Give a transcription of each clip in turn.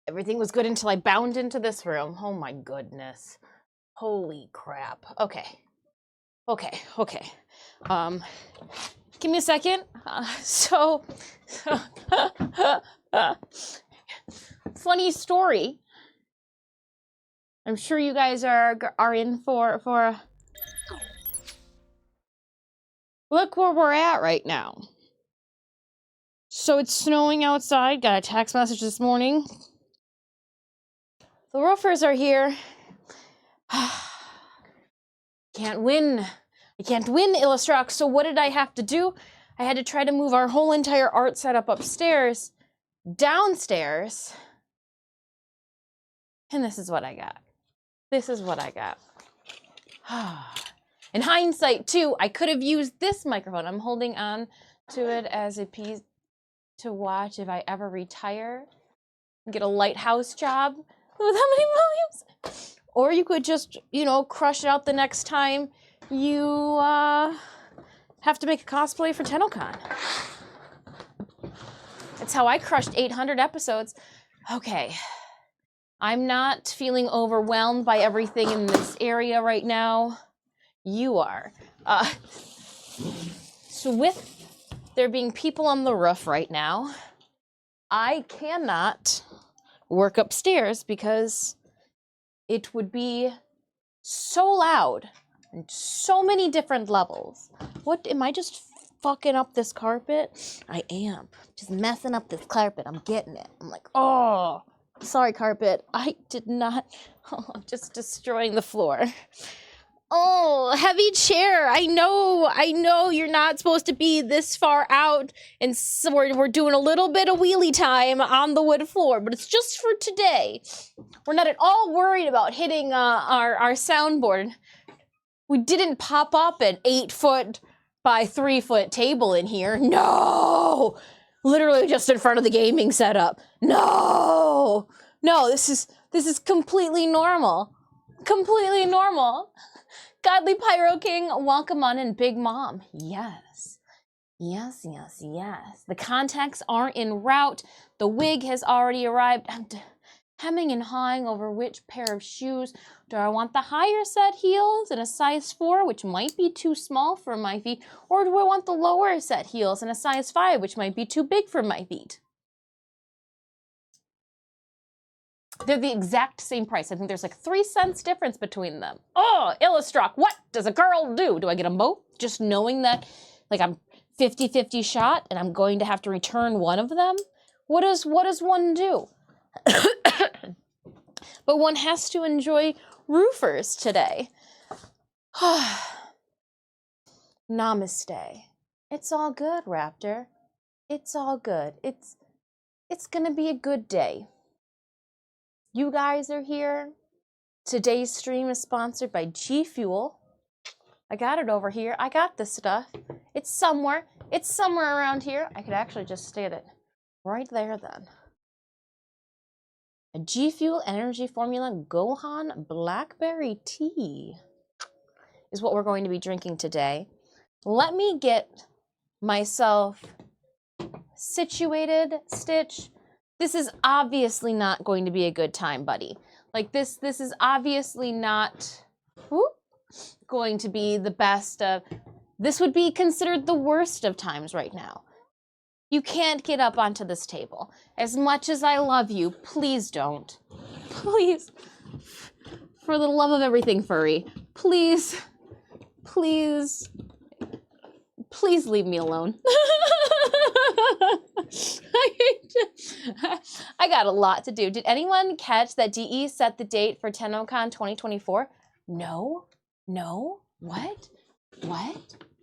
Everything was good until I bound into this room. Oh my goodness. Holy crap. Okay. Give me a second. Funny story. I'm sure you guys are in for look where we're at right now. So it's snowing outside. Got a text message this morning. The roofers are here. Can't win. I can't win, Illustrax. So what did I have to do? I had to try to move our whole entire art setup upstairs, downstairs. And this is what I got. This is what I got. In hindsight, too, I could have used this microphone. I'm holding on to it as a piece to watch if I ever retire. Get a lighthouse job with how many volumes? Or you could just, you know, crush it out the next time you have to make a cosplay for TennoCon. That's how I crushed 800 episodes. Okay. I'm not feeling overwhelmed by everything in this area right now. You are. So with there being people on the roof right now, I cannot work upstairs because it would be so loud and so many different levels. What, am I just fucking up this carpet? I am. Just messing up this carpet. I'm getting it. I'm like, oh, sorry, carpet. I did not. Oh, I'm just destroying the floor. Oh, heavy chair. I know you're not supposed to be this far out, and so we're doing a little bit of wheelie time on the wood floor, but it's just for today. We're not at all worried about hitting our soundboard. We didn't pop up an 8-foot by 3-foot table in here. No! Literally just in front of the gaming setup. No! No, this is completely normal. Completely normal. Godly Pyro King, welcome on in, Big Mom. Yes. Yes. The contacts are en route. The wig has already arrived. I'm hemming and hawing over which pair of shoes. Do I want the higher set heels in a size 4, which might be too small for my feet, or do I want the lower set heels in a size 5, which might be too big for my feet? They're the exact same price. I think there's like 3 cents difference between them. Oh, Illustrac, what does a girl do? Do I get them both? Just knowing that like I'm 50-50 shot and I'm going to have to return one of them? What does one do? But one has to enjoy roofers today. Namaste. It's all good, Raptor. It's all good. It's gonna be a good day. You guys are here. Today's stream is sponsored by GFuel. I got it over here. I got this stuff. It's somewhere. It's somewhere around here. I could actually just state it right there then. A GFuel Energy Formula Gohan Blackberry Tea is what we're going to be drinking today. Let me get myself situated, Stitch. This is obviously not going to be a good time, buddy. Like this is obviously not going to be the best of, this would be considered the worst of times right now. You can't get up onto this table. As much as I love you, please don't. Please, for the love of everything furry, please leave me alone. I got a lot to do. Did anyone catch that DE set the date for TennoCon 2024? No? What?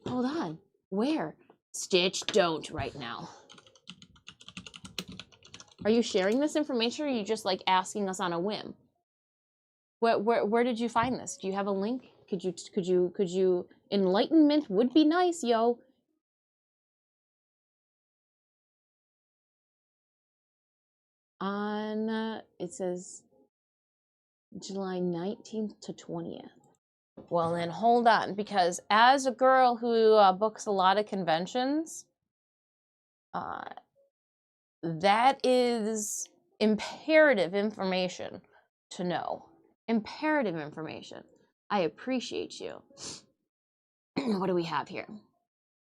Hold on. Where? Stitch, don't right now. Are you sharing this information, or are you just like asking us on a whim? Where did you find this? Do you have a link? Could you enlightenment would be nice, yo. On it says July 19th to 20th. Well then hold on, because as a girl who books a lot of conventions, that is imperative information to know. Imperative information. I appreciate you. What do we have here?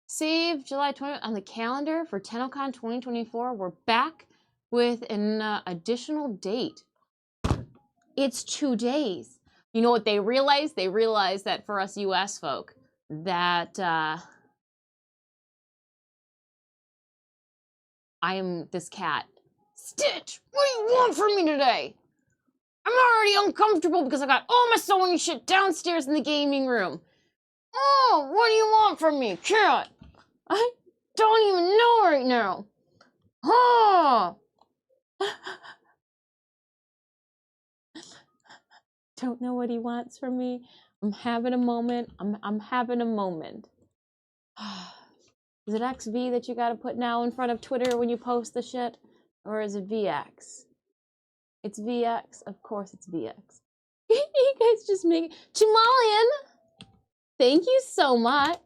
Save July 20th on the calendar for TennoCon 2024. We're back with an additional date. It's 2 days. You know what they realized? They realized that for us US folk, that I am this cat. Stitch, what do you want from me today? I'm already uncomfortable because I got all my sewing shit downstairs in the gaming room. Oh, what do you want from me, cat? I don't even know right now. Oh. Don't know what he wants from me. I'm having a moment. I'm having a moment. Is it XV that you gotta put now in front of Twitter when you post the shit? Or is it VX? It's VX. Of course it's VX. You guys just make it. Chimalian! Thank you so much.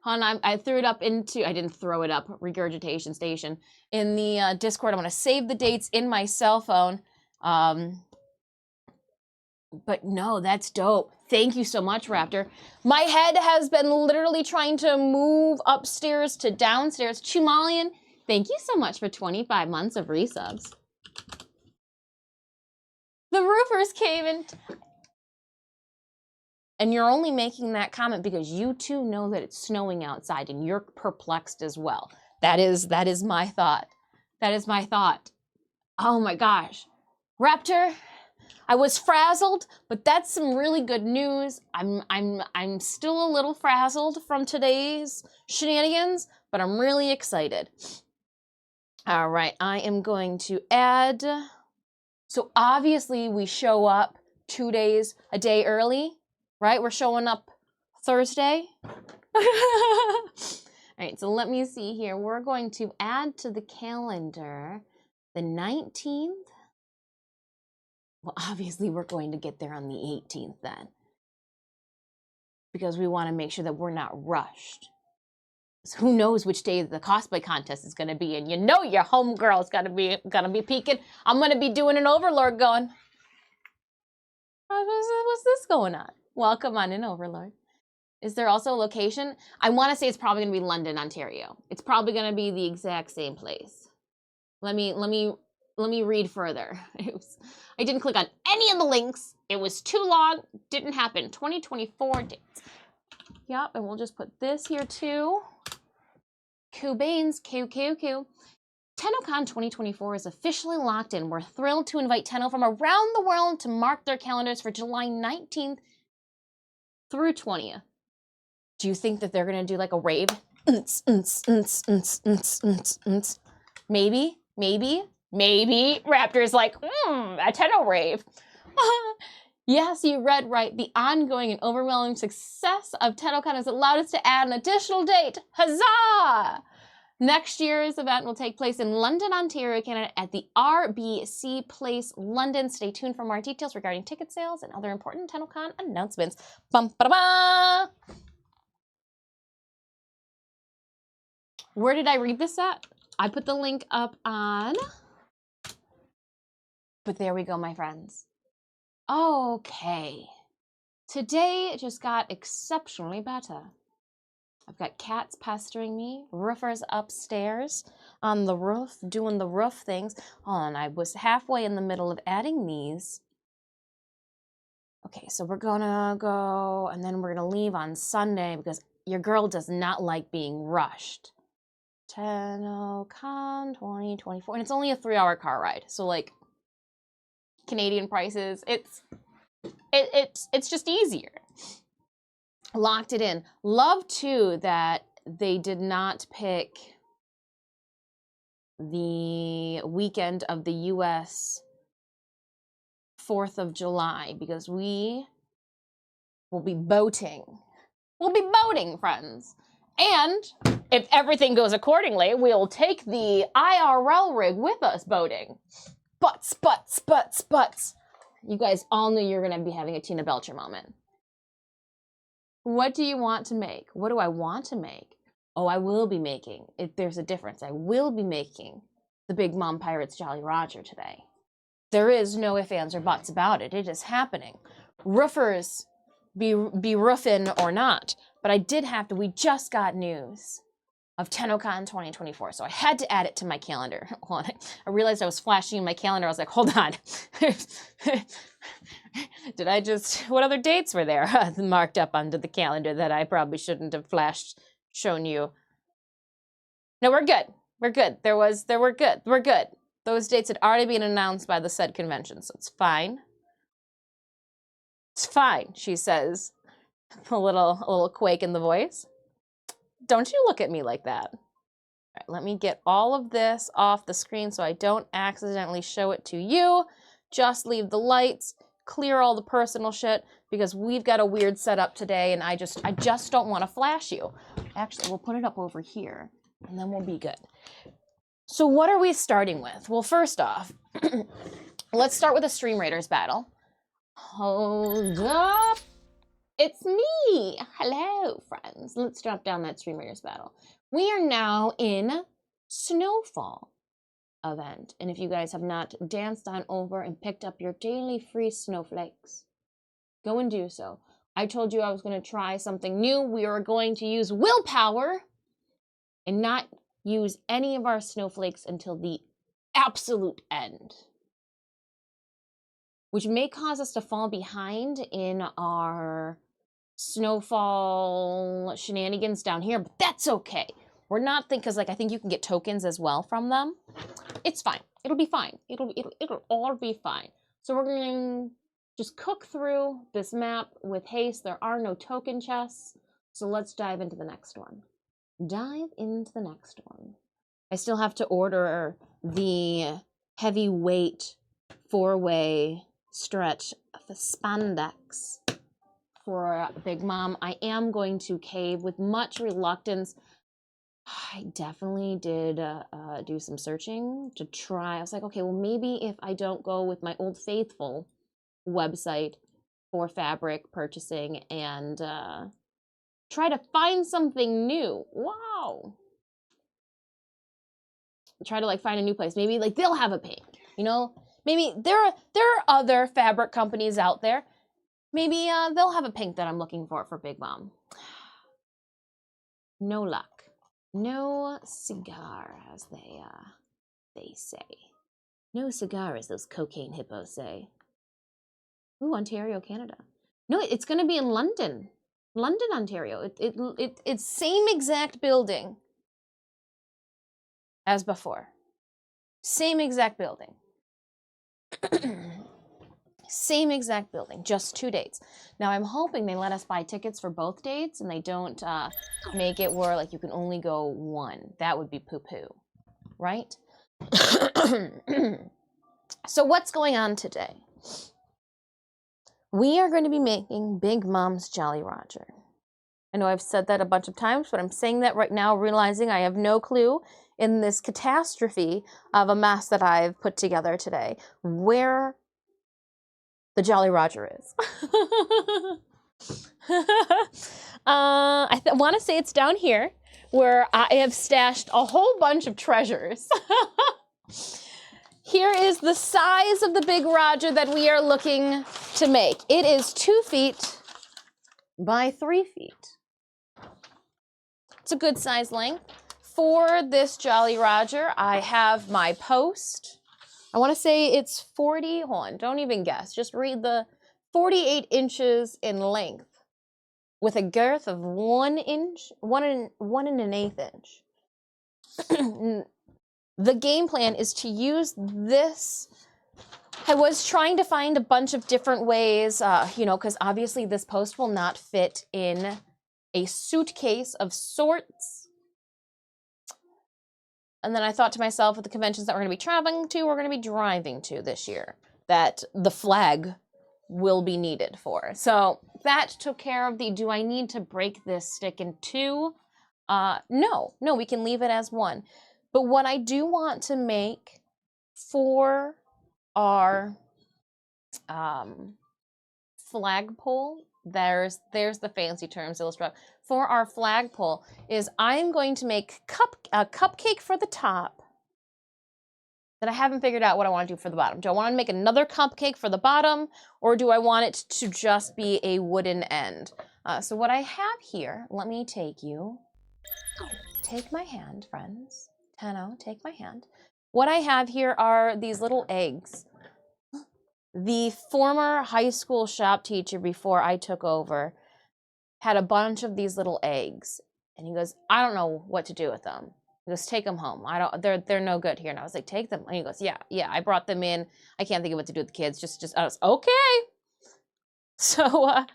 Hon, I threw it up into, I didn't throw it up, regurgitation station. In the Discord, I'm gonna save the dates in my cell phone. But no, that's dope. Thank you so much, Raptor. My head has been literally trying to move upstairs to downstairs. Chumalian, thank you so much for 25 months of resubs. The roofers came in. And you're only making that comment because you too know that it's snowing outside and you're perplexed as well. That is my thought. That is my thought. Oh my gosh. Raptor, I was frazzled, but that's some really good news. I'm still a little frazzled from today's shenanigans, but I'm really excited. All right, I am going to add. So obviously we show up 2 days, a day early, right? We're showing up Thursday. All right, so let me see here. We're going to add to the calendar the 19th. Well, obviously, we're going to get there on the 18th then, because we want to make sure that we're not rushed. So who knows which day the cosplay contest is going to be, and you know your homegirl is gonna be peeking. I'm going to be doing an Overlord going. What's this going on? Welcome on in, Overlord. Is there also a location? I want to say it's probably going to be London, Ontario. It's probably going to be the exact same place. Let me read further. I didn't click on any of the links. It was too long. Didn't happen. 2024 dates. Yep, and we'll just put this here too. Cubanes, Q. TennoCon 2024 is officially locked in. We're thrilled to invite Tenno from around the world to mark their calendars for July 19th through 20th. Do you think that they're gonna do like a rave? Maybe. Raptor's like, a Tenno rave. Yes, you read right. The ongoing and overwhelming success of TennoCon has allowed us to add an additional date. Huzzah! Next year's event will take place in London, Ontario, Canada at the RBC Place, London. Stay tuned for more details regarding ticket sales and other important TennoCon announcements. Bum, ba, da, ba. Where did I read this at? I put the link up on... But there we go, my friends. Okay. Today it just got exceptionally better. I've got cats pestering me, roofers upstairs on the roof, doing the roof things. Hold on, I was halfway in the middle of adding these. Okay, so we're gonna go, and then we're gonna leave on Sunday because your girl does not like being rushed. TennoCon 2024, and it's only a 3-hour car ride, so like Canadian prices, it's just easier. Locked it in. Love too that they did not pick the weekend of the US 4th of July because we will be boating. We'll be boating, friends. And if everything goes accordingly, we'll take the IRL rig with us boating. Butts. You guys all knew you were going to be having a Tina Belcher moment. What do you want to make? What do I want to make? Oh, I will be making. There's a difference. I will be making the Big Mom Pirates Jolly Roger today. There is no ifs, ands, or buts about it. It is happening. Roofers be roofing or not. But I did have to, we just got news of TennoCon 2024. So I had to add it to my calendar. I realized I was flashing in my calendar. I was like, hold on. Did I just, what other dates were there marked up onto the calendar that I probably shouldn't have shown you? No, we're good. We're good. We're good. We're good. Those dates had already been announced by the said convention, so it's fine. It's fine, she says, a little quake in the voice. Don't you look at me like that. All right, let me get all of this off the screen so I don't accidentally show it to you. Just leave the lights, clear all the personal shit, because we've got a weird setup today, and I just don't want to flash you. Actually, we'll put it up over here, and then we'll be good. So what are we starting with? Well, first off, let's start with a Stream Raiders battle. Hold up. It's me. Hello, friends. Let's drop down that Stream Raiders battle. We are now in Snowfall event. And if you guys have not danced on over and picked up your daily free snowflakes, go and do so. I told you I was going to try something new. We are going to use willpower and not use any of our snowflakes until the absolute end, which may cause us to fall behind in our snowfall shenanigans down here, but that's okay. We're not thinking, because like I think you can get tokens as well from them. It's fine. It'll be fine. It'll all be fine. So we're going to just cook through this map with haste. There are no token chests, so let's dive into the next one. Dive into the next one. I still have to order the heavyweight 4-way stretch spandex for Big Mom. I am going to cave with much reluctance. I definitely did do some searching to try. I was like, okay, well, maybe if I don't go with my Old Faithful website for fabric purchasing and try to find something new. Wow. Try to like find a new place. Maybe like they'll have a pink, you know? Maybe there are other fabric companies out there. Maybe they'll have a pink that I'm looking for Big Mom. No luck. No cigar, as they say. No cigar, as those cocaine hippos say. Ooh, Ontario, Canada. No, it's going to be in London. London, Ontario. It's same exact building as before. Same exact building. Same exact building, just 2 dates. Now I'm hoping they let us buy tickets for both dates and they don't make it where like you can only go one. That would be poo-poo, right? So what's going on today? We are going to be making Big Mom's Jolly Roger. I know I've said that a bunch of times, but I'm saying that right now, realizing I have no clue in this catastrophe of a mess that I've put together today, where the Jolly Roger is. I want to say it's down here, where I have stashed a whole bunch of treasures. Here is the size of the Big Roger that we are looking to make. It is 2 feet by 3 feet. It's a good size length. For this Jolly Roger, I have my post. I want to say it's 40, hold on, don't even guess. Just read the 48 inches in length with a girth of 1 inch, 1.125 inch. The game plan is to use this. I was trying to find a bunch of different ways, you know, because obviously this post will not fit in a suitcase of sorts. And then I thought to myself, with the conventions that we're going to be traveling to, we're going to be driving to this year, that the flag will be needed for. So that took care of the, do I need to break this stick in 2? No, we can leave it as 1. But what I do want to make for our flagpole, there's the fancy terms illustrated. For our flagpole is I am going to make a cupcake for the top that I haven't figured out what I want to do for the bottom. Do I want to make another cupcake for the bottom, or do I want it to just be a wooden end? So what I have here, let me take my hand, friends. Tenno, take my hand. What I have here are these little eggs. The former high school shop teacher before I took over had a bunch of these little eggs. And he goes, I don't know what to do with them. He goes, take them home. They're no good here. And I was like, take them. And he goes, yeah, I brought them in. I can't think of what to do with the kids. I was, okay. So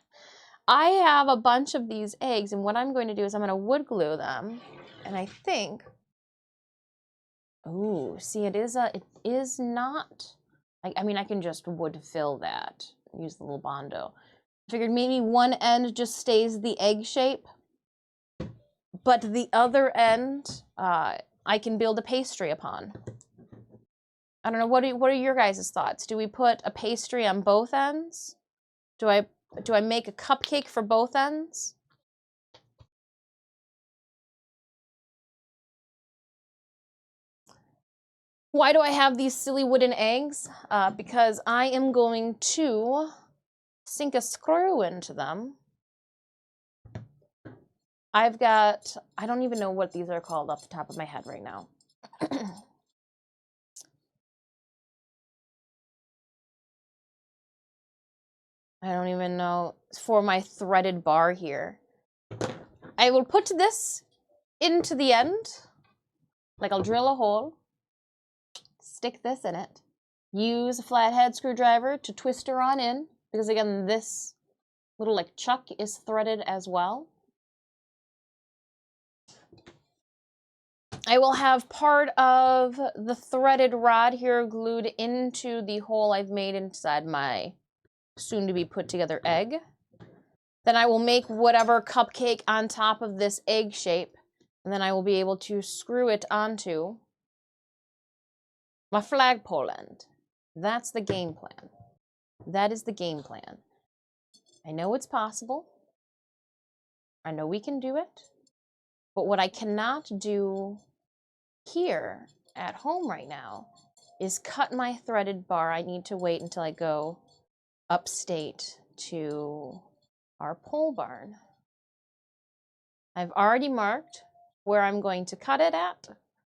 I have a bunch of these eggs, and what I'm going to do is I'm going to wood glue them. And I think, oh, see, it is not, I mean, I can just wood fill that, use the little Bondo. I figured maybe one end just stays the egg shape, but the other end, I can build a pastry upon. I don't know, what are your guys' thoughts? Do we put a pastry on both ends? Do I make a cupcake for both ends? Why do I have these silly wooden eggs? Because I am going to sink a screw into them. I don't even know what these are called off the top of my head right now. I don't even know, for my threaded bar here. I will put this into the end, like I'll drill a hole, stick this in it, use a flathead screwdriver to twist her on in, because again, this little like chuck is threaded as well. I will have part of the threaded rod here glued into the hole I've made inside my soon to be put together egg. Then I will make whatever cupcake on top of this egg shape, and then I will be able to screw it onto my flagpole end. That's the game plan. That is the game plan. I know it's possible. I know we can do it. But what I cannot do here at home right now is cut my threaded bar. I need to wait until I go upstate to our pole barn. I've already marked where I'm going to cut it at.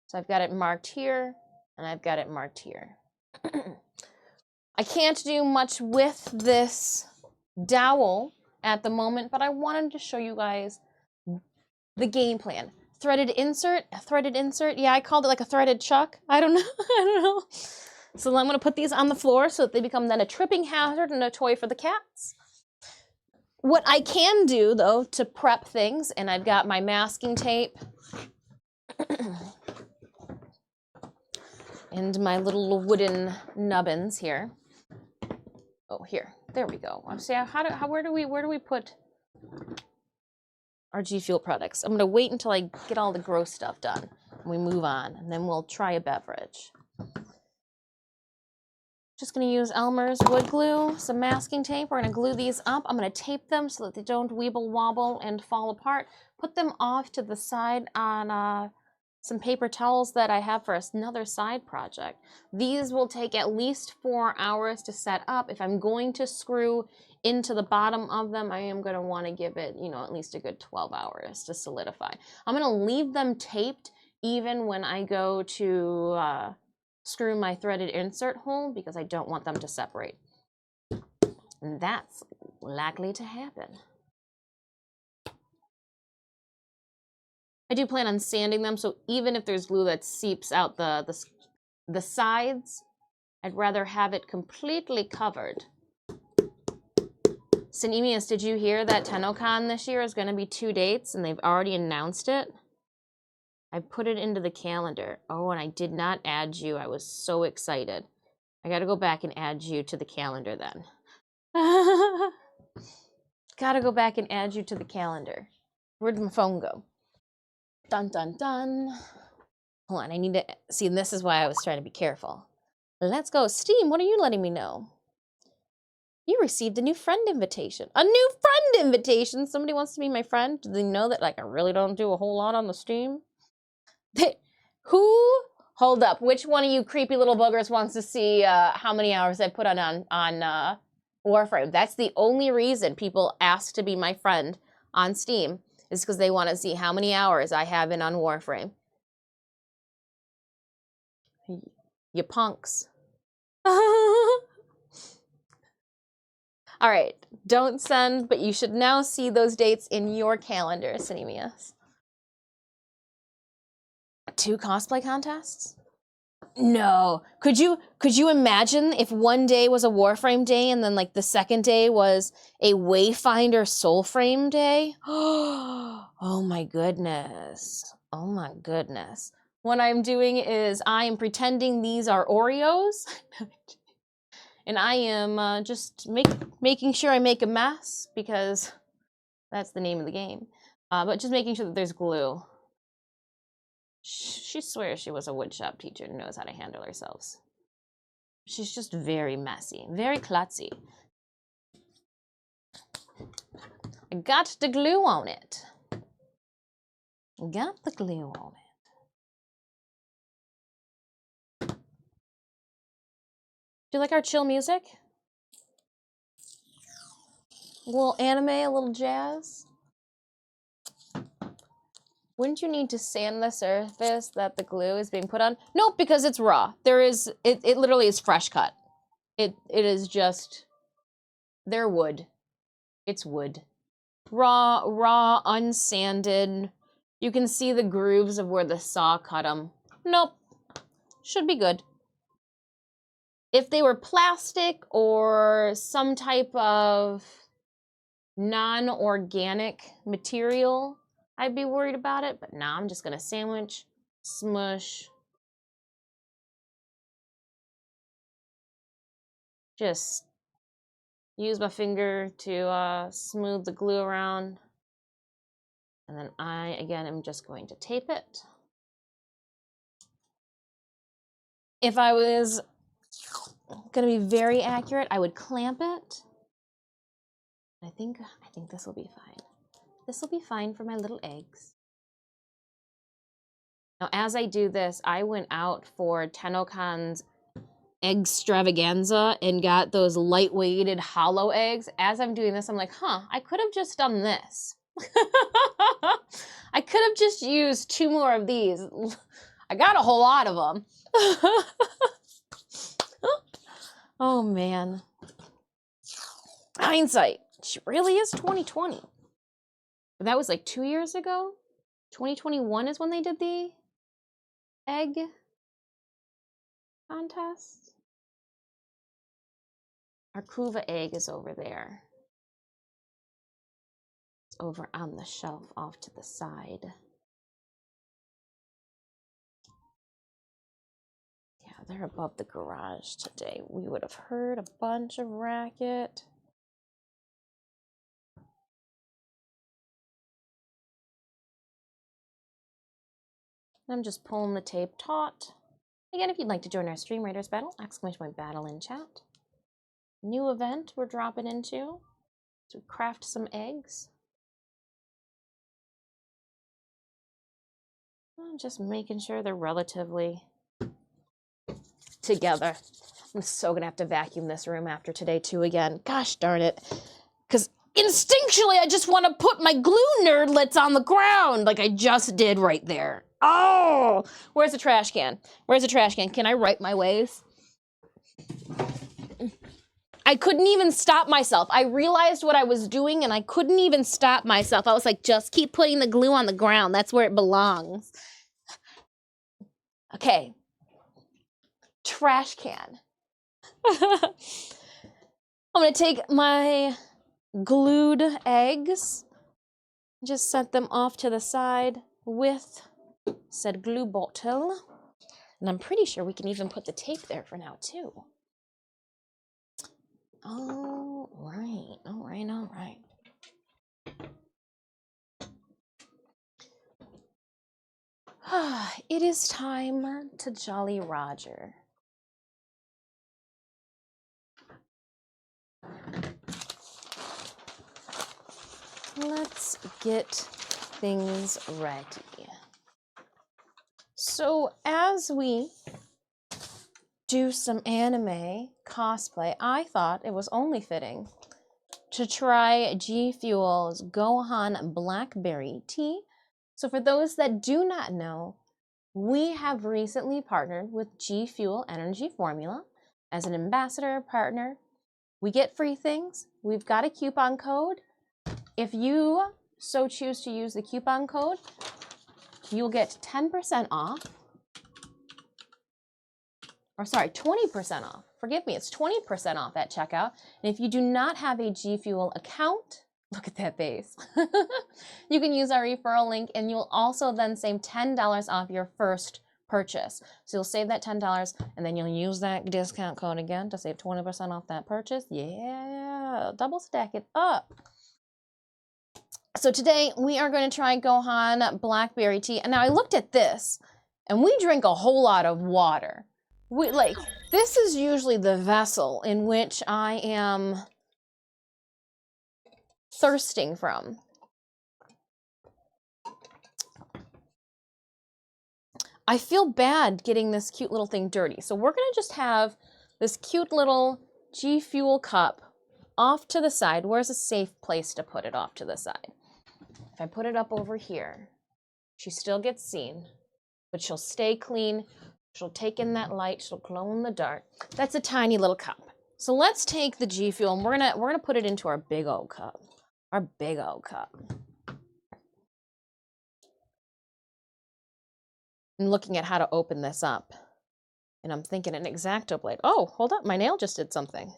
So I've got it marked here, and I've got it marked here. I can't do much with this dowel at the moment, but I wanted to show you guys the game plan. Threaded insert. Yeah, I called it like a threaded chuck. I don't know. I don't know. So I'm going to put these on the floor so that they become then a tripping hazard and a toy for the cats. What I can do, though, to prep things, and I've got my masking tape and my little wooden nubbins here. Oh, here. There we go. See, where do we put our GFuel products? I'm going to wait until I get all the gross stuff done. And we move on, and then we'll try a beverage. Just going to use Elmer's wood glue, some masking tape. We're going to glue these up. I'm going to tape them so that they don't weeble wobble and fall apart. Put them off to the side on some paper towels that I have for another side project. These will take at least 4 hours to set up. If I'm going to screw into the bottom of them, I am going to want to give it, at least a good 12 hours to solidify. I'm going to leave them taped even when I go to screw my threaded insert hole because I don't want them to separate. And that's likely to happen. I do plan on sanding them, so even if there's glue that seeps out the sides, I'd rather have it completely covered. Sinemius, did you hear that TennoCon this year is going to be 2 dates and they've already announced it? I put it into the calendar. Oh, and I did not add you. I was so excited. I got to go back and add you to the calendar then. Got to go back and add you to the calendar. Where'd my phone go? Dun, dun, dun. Hold on, I need to see, and this is why I was trying to be careful. Let's go. Steam, what are you letting me know? You received a new friend invitation. A new friend invitation? Somebody wants to be my friend? Do they know that I really don't do a whole lot on the Steam? Who Hold up. Which one of you creepy little boogers wants to see how many hours I put on Warframe? That's the only reason people ask to be my friend on Steam, is because they want to see how many hours I have in on Warframe. You punks. All right. Don't send, but you should now see those dates in your calendar, Cinemius. 2 cosplay contests? No. Could you imagine if one day was a Warframe day and then like the second day was a Wayfinder Soulframe day? Oh my goodness. Oh my goodness. What I'm doing is I am pretending these are Oreos and I am just making sure I make a mess because that's the name of the game. But just making sure that there's glue. She swears she was a woodshop teacher and knows how to handle herself. She's just very messy, very klutzy. I got the glue on it. Got the glue on it. Do you like our chill music? A little anime, a little jazz? Wouldn't you need to sand the surface that the glue is being put on? Nope, because it's raw. It literally is fresh cut. It is just, they're wood. It's wood. Raw, unsanded. You can see the grooves of where the saw cut them. Nope, should be good. If they were plastic or some type of non-organic material, I'd be worried about it, but now I'm just gonna sandwich, smush. Just use my finger to smooth the glue around. And then I, again, am just going to tape it. If I was gonna be very accurate, I would clamp it. I think this will be fine. This will be fine for my little eggs. Now, as I do this, I went out for TennoCon's Eggstravaganza and got those light-weighted hollow eggs. As I'm doing this, I'm like, I could have just done this. I could have just used 2 more of these. I got a whole lot of them. Oh, man. Hindsight. She really is 2020. That was like 2 years ago. 2021 is when they did the egg contest. Our Kuva egg is over there. It's over on the shelf off to the side. Yeah, they're above the garage today. We would have heard a bunch of racket. I'm just pulling the tape taut. Again, if you'd like to join our Stream Raiders battle, ! battle in chat. New event we're dropping into to craft some eggs. I'm just making sure they're relatively together. I'm so gonna have to vacuum this room after today too again. Gosh darn it. Because instinctually I just want to put my glue nerdlets on the ground like I just did right there. Oh! Where's the trash can? Where's the trash can? Can I right my ways? I couldn't even stop myself. I realized what I was doing and I couldn't even stop myself. I was like, just keep putting the glue on the ground. That's where it belongs. Okay. Trash can. I'm gonna take my glued eggs, just set them off to the side with said glue bottle. And I'm pretty sure we can even put the tape there for now too. All right, all right, all right. It is time to Jolly Roger. Let's get things ready. So as we do some anime cosplay, I thought it was only fitting to try GFuel's Gohan Blackberry tea. So for those that do not know, we have recently partnered with GFuel Energy Formula as an ambassador partner. We get free things. We've got a coupon code. If you so choose to use the coupon code, you'll get 10% off. Or sorry, 20% off. Forgive me, it's 20% off at checkout. And if you do not have a GFuel account, look at that face. You can use our referral link and you'll also then save $10 off your first purchase. So you'll save that $10 and then you'll use that discount code again to save 20% off that purchase. Yeah, double stack it up. So today we are going to try Gohan Blackberry tea. And now I looked at this and we drink a whole lot of water. This is usually the vessel in which I am thirsting from. I feel bad getting this cute little thing dirty. So we're gonna just have this cute little GFuel cup off to the side. Where's a safe place to put it off to the side? If I put it up over here, she still gets seen, but she'll stay clean. She'll take in that light, she'll glow in the dark. That's a tiny little cup. So let's take the GFuel and we're gonna put it into our big old cup. Our big old cup. I'm looking at how to open this up. And I'm thinking an X-Acto blade. Oh, hold up, my nail just did something.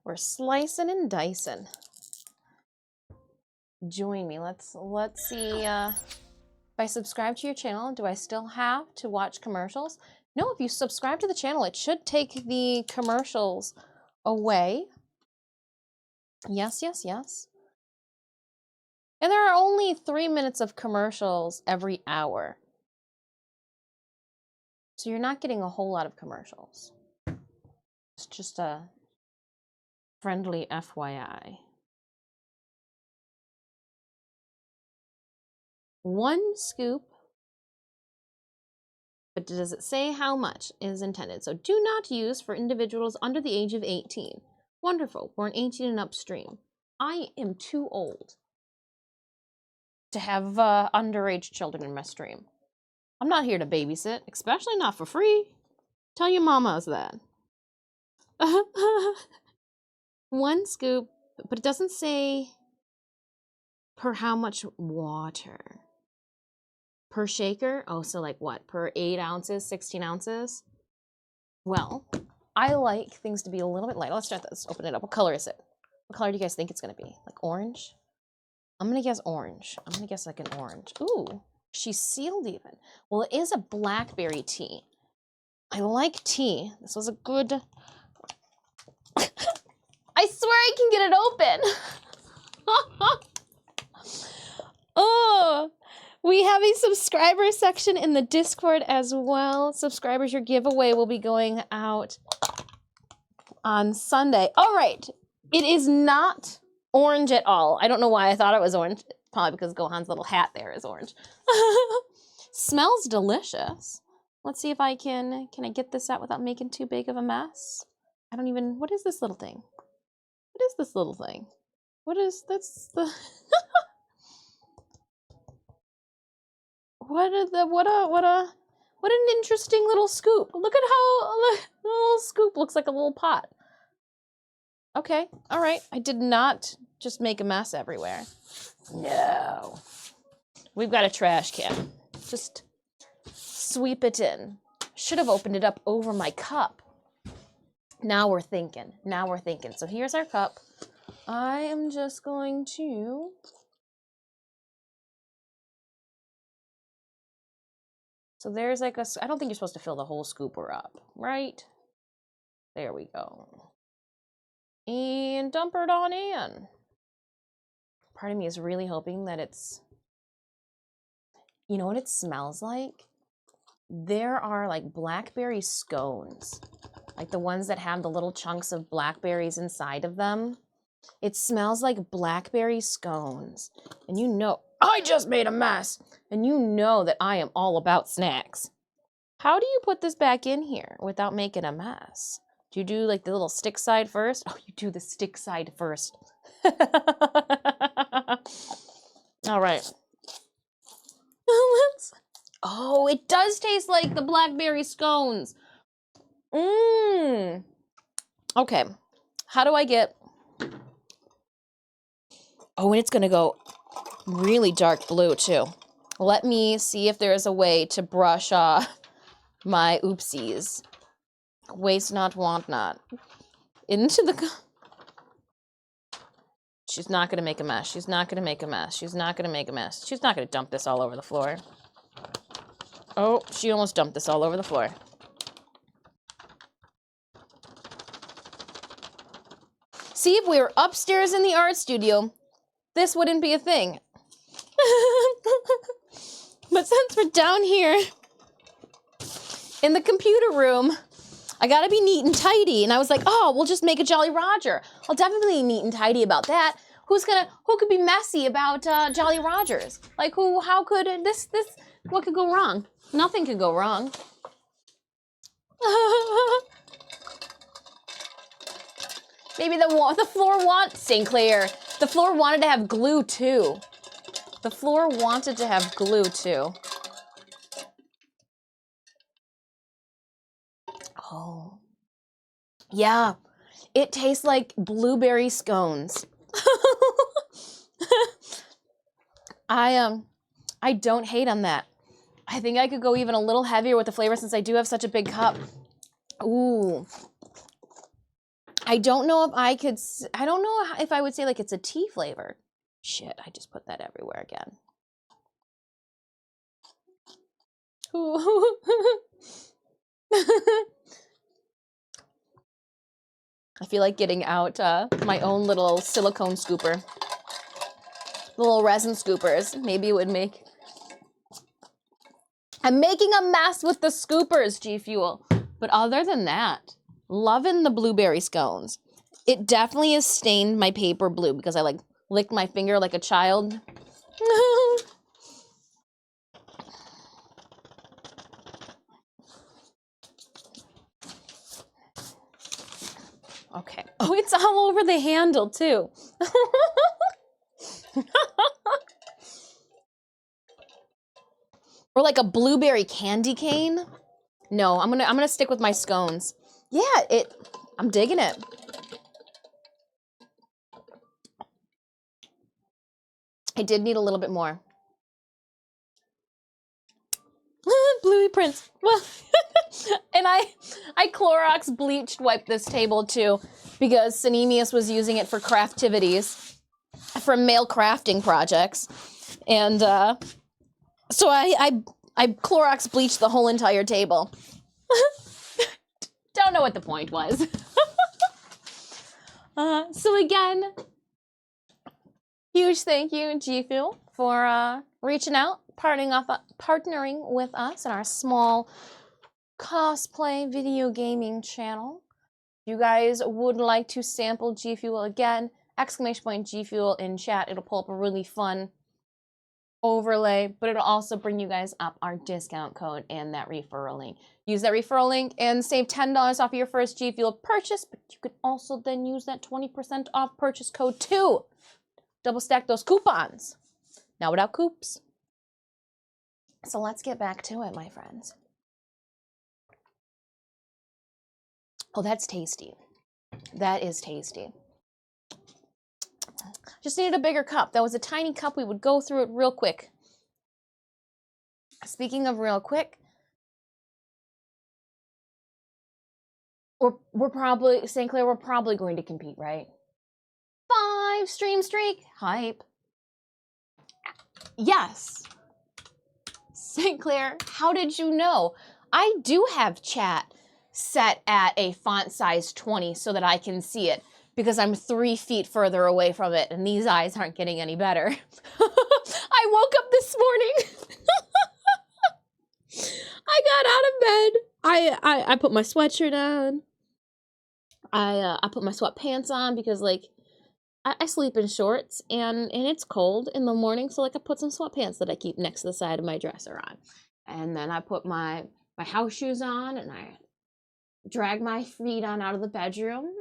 We're slicing and dicing. Join me. Let's see. If I subscribe to your channel, do I still have to watch commercials? No, if you subscribe to the channel, it should take the commercials away. Yes, yes, yes. And there are only 3 minutes of commercials every hour. So you're not getting a whole lot of commercials. It's just a friendly FYI. 1 scoop. But does it say how much is intended? So do not use for individuals under the age of 18. Wonderful, born 18 and upstream. I am too old to have underage children in my stream. I'm not here to babysit, especially not for free. Tell your mamas that. 1 scoop, but it doesn't say per how much water. Per shaker? Oh, so like what? Per 8 ounces, 16 ounces? Well, I like things to be a little bit light. Let's start this. Open it up. What color is it? What color do you guys think it's going to be? Like orange? I'm going to guess orange. I'm going to guess like an orange. Ooh, she's sealed even. Well, it is a blackberry tea. I like tea. This was a good... I swear I can get it open. Oh, we have a subscriber section in the Discord as well. Subscribers, your giveaway will be going out on Sunday. All right, it is not orange at all. I don't know why I thought it was orange. Probably because Gohan's little hat there is orange. Smells delicious. Let's see if I can I get this out without making too big of a mess? I don't even, what is this little thing? What is this little thing? What is, that's the... What an interesting little scoop. Look at how the little scoop looks like a little pot. Okay, all right. I did not just make a mess everywhere. No. We've got a trash can. Just sweep it in. Should have opened it up over my cup. Now we're thinking. Now we're thinking. So here's our cup. I am just going to... So there's like a, I don't think you're supposed to fill the whole scooper up, right? There we go. And dump it on in. Part of me is really hoping that it's, you know what it smells like? There are like blackberry scones, like the ones that have the little chunks of blackberries inside of them. It smells like blackberry scones. And you know, I just made a mess. And you know that I am all about snacks. How do you put this back in here without making a mess? Do you do like the little stick side first? Oh, you do the stick side first. All right. Oh, it does taste like the blackberry scones. Mmm. Okay. How do I get... Oh, and it's going to go really dark blue, too. Let me see if there's a way to brush off my oopsies. Waste not, want not. Into the... She's not going to make a mess. She's not going to make a mess. She's not going to make a mess. She's not going to dump this all over the floor. Oh, she almost dumped this all over the floor. See, if we were upstairs in the art studio, this wouldn't be a thing. But since we're down here in the computer room, I gotta be neat and tidy. And I was like, oh, we'll just make a Jolly Roger. I'll definitely be neat and tidy about that. Who could be messy about Jolly Rogers? Like how could what could go wrong? Nothing could go wrong. Maybe the floor St. Clair. The floor wanted to have glue too. The floor wanted to have glue too. Oh. Yeah. It tastes like blueberry scones. I don't hate on that. I think I could go even a little heavier with the flavor since I do have such a big cup. Ooh. I don't know if I could, I don't know if I would say like it's a tea flavor. Shit, I just put that everywhere again. I feel like getting out my own little silicone scooper. Little resin scoopers. Maybe it would make... I'm making a mess with the scoopers, GFuel. But other than that, loving the blueberry scones. It definitely has stained my paper blue because I like licked my finger like a child. Okay. Oh, it's all over the handle too. Or like a blueberry candy cane. No, I'm gonna stick with my scones. Yeah, I'm digging it. I did need a little bit more. Bluey Prince. Well, and I Clorox bleached wiped this table too because Sanemius was using it for craftivities, for male crafting projects, and so I Clorox bleached the whole entire table. Don't know what the point was. So again, huge thank you, GFuel, for reaching out, partnering with us in our small cosplay video gaming channel. If you guys would like to sample GFuel again, exclamation point GFuel in chat. It'll pull up a really fun overlay, but it'll also bring you guys up our discount code and that referral link. Use that referral link and save $10 off of your first GFuel purchase, but you could also then use that 20% off purchase code too. Double stack those coupons. Now without coops. So let's get back to it, my friends. Oh, that's tasty. That is tasty. Just needed a bigger cup. That was a tiny cup. We would go through it real quick. Speaking of real quick, we're probably, St. Clair, we're probably going to compete, right? 5 stream streak. Hype. Yes. St. Clair, how did you know? I do have chat set at a font size 20 so that I can see it because I'm 3 feet further away from it and these eyes aren't getting any better. I woke up this morning. I got out of bed. I put my sweatshirt on. I put my sweatpants on because like I sleep in shorts, and it's cold in the morning, so like I put some sweatpants that I keep next to the side of my dresser on. And then I put my house shoes on, and I drag my feet on out of the bedroom,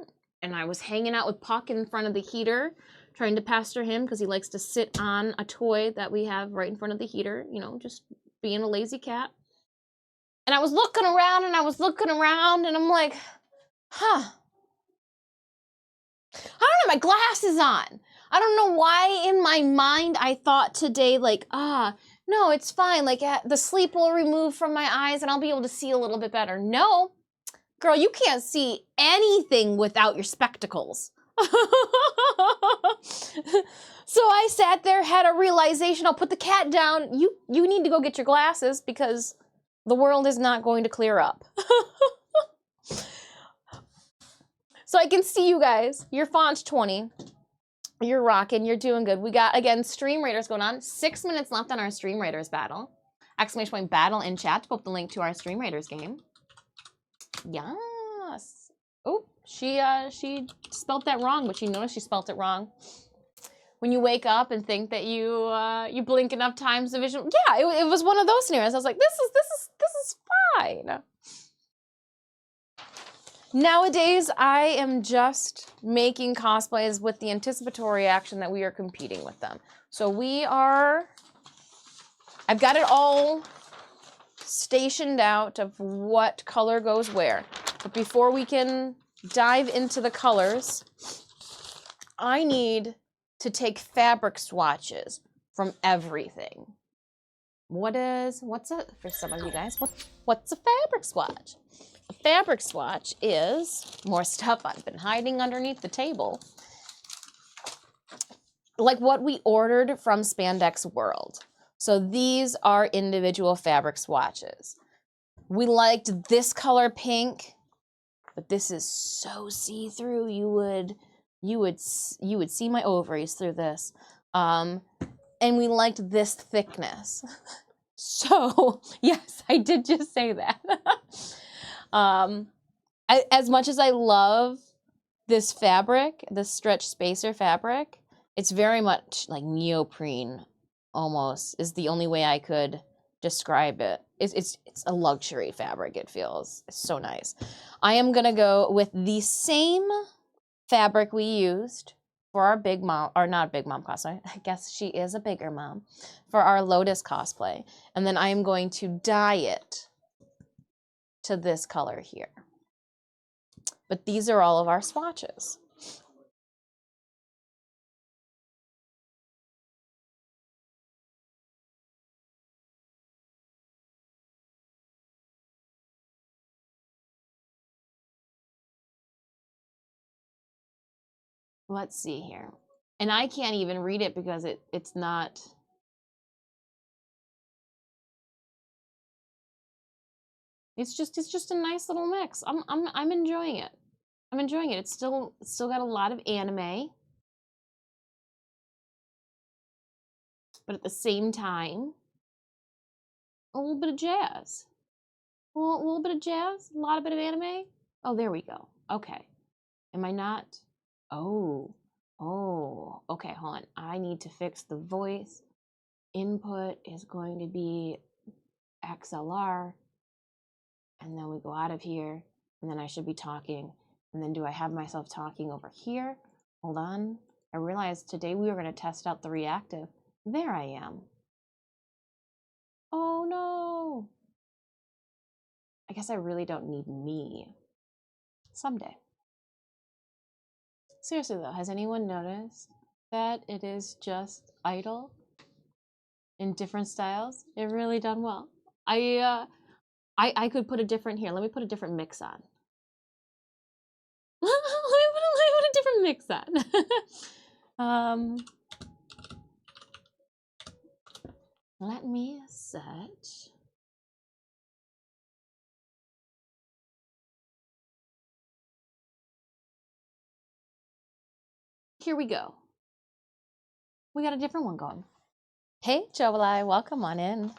and I was hanging out with Puck in front of the heater, trying to pester him because he likes to sit on a toy that we have right in front of the heater, you know, just being a lazy cat. And I was looking around and I was looking around, and I'm like, huh, I don't have my glasses on. I don't know why in my mind I thought today, like, no, it's fine. Like, the sleep will remove from my eyes and I'll be able to see a little bit better. No, girl, you can't see anything without your spectacles. So I sat there, had a realization. I'll put the cat down. You need to go get your glasses because the world is not going to clear up. So I can see you guys. Your font's 20. You're rocking. You're doing good. We got, again, Stream Raiders going on. 6 minutes left on our Stream Raiders battle. Exclamation point battle in chat to put the link to our Stream Raiders game. Yes. Oh, she spelt that wrong, but she noticed she spelt it wrong. When you wake up and think that you blink enough times the vision. Yeah, it was one of those scenarios. I was like, this is fine. Nowadays, I am just making cosplays with the anticipatory action that we are competing with them. So I've got it all stationed out of what color goes where. But before we can dive into the colors, I need to take fabric swatches from everything. What's for some of you guys, what's a fabric swatch? A fabric swatch is more stuff I've been hiding underneath the table. Like what we ordered from Spandex World. So these are individual fabric swatches. We liked this color pink, but this is so see-through. You would see my ovaries through this. And we liked this thickness. So yes, I did just say that. As much as I love this fabric, this stretch spacer fabric, it's very much like neoprene almost is the only way I could describe it. It's a luxury fabric, it feels. It's so nice. I am gonna go with the same fabric we used for our big mom, or not big mom cosplay, I guess she is a bigger mom, for our Lotus cosplay. And then I am going to dye it to this color here. But these are all of our swatches. Let's see here. And I can't even read it because it's not. It's just a nice little mix. I'm enjoying it. I'm enjoying it. It's still got a lot of anime. But at the same time, a little bit of jazz. A little bit of jazz, a lot of bit of anime. Oh, there we go. Okay. Am I not? Oh, okay, hold on. I need to fix the voice. Input is going to be XLR. And then we go out of here. And then I should be talking. And then do I have myself talking over here? Hold on. I realized today we were going to test out the reactive. There I am. Oh no. I guess I really don't need me. Someday. Seriously though, has anyone noticed that it is just idle in different styles? It really done well. I could put a different here. Let me put a different mix on. let me put a different mix on. Let me set. Here we go. We got a different one going. Hey, Jovelai, welcome on in.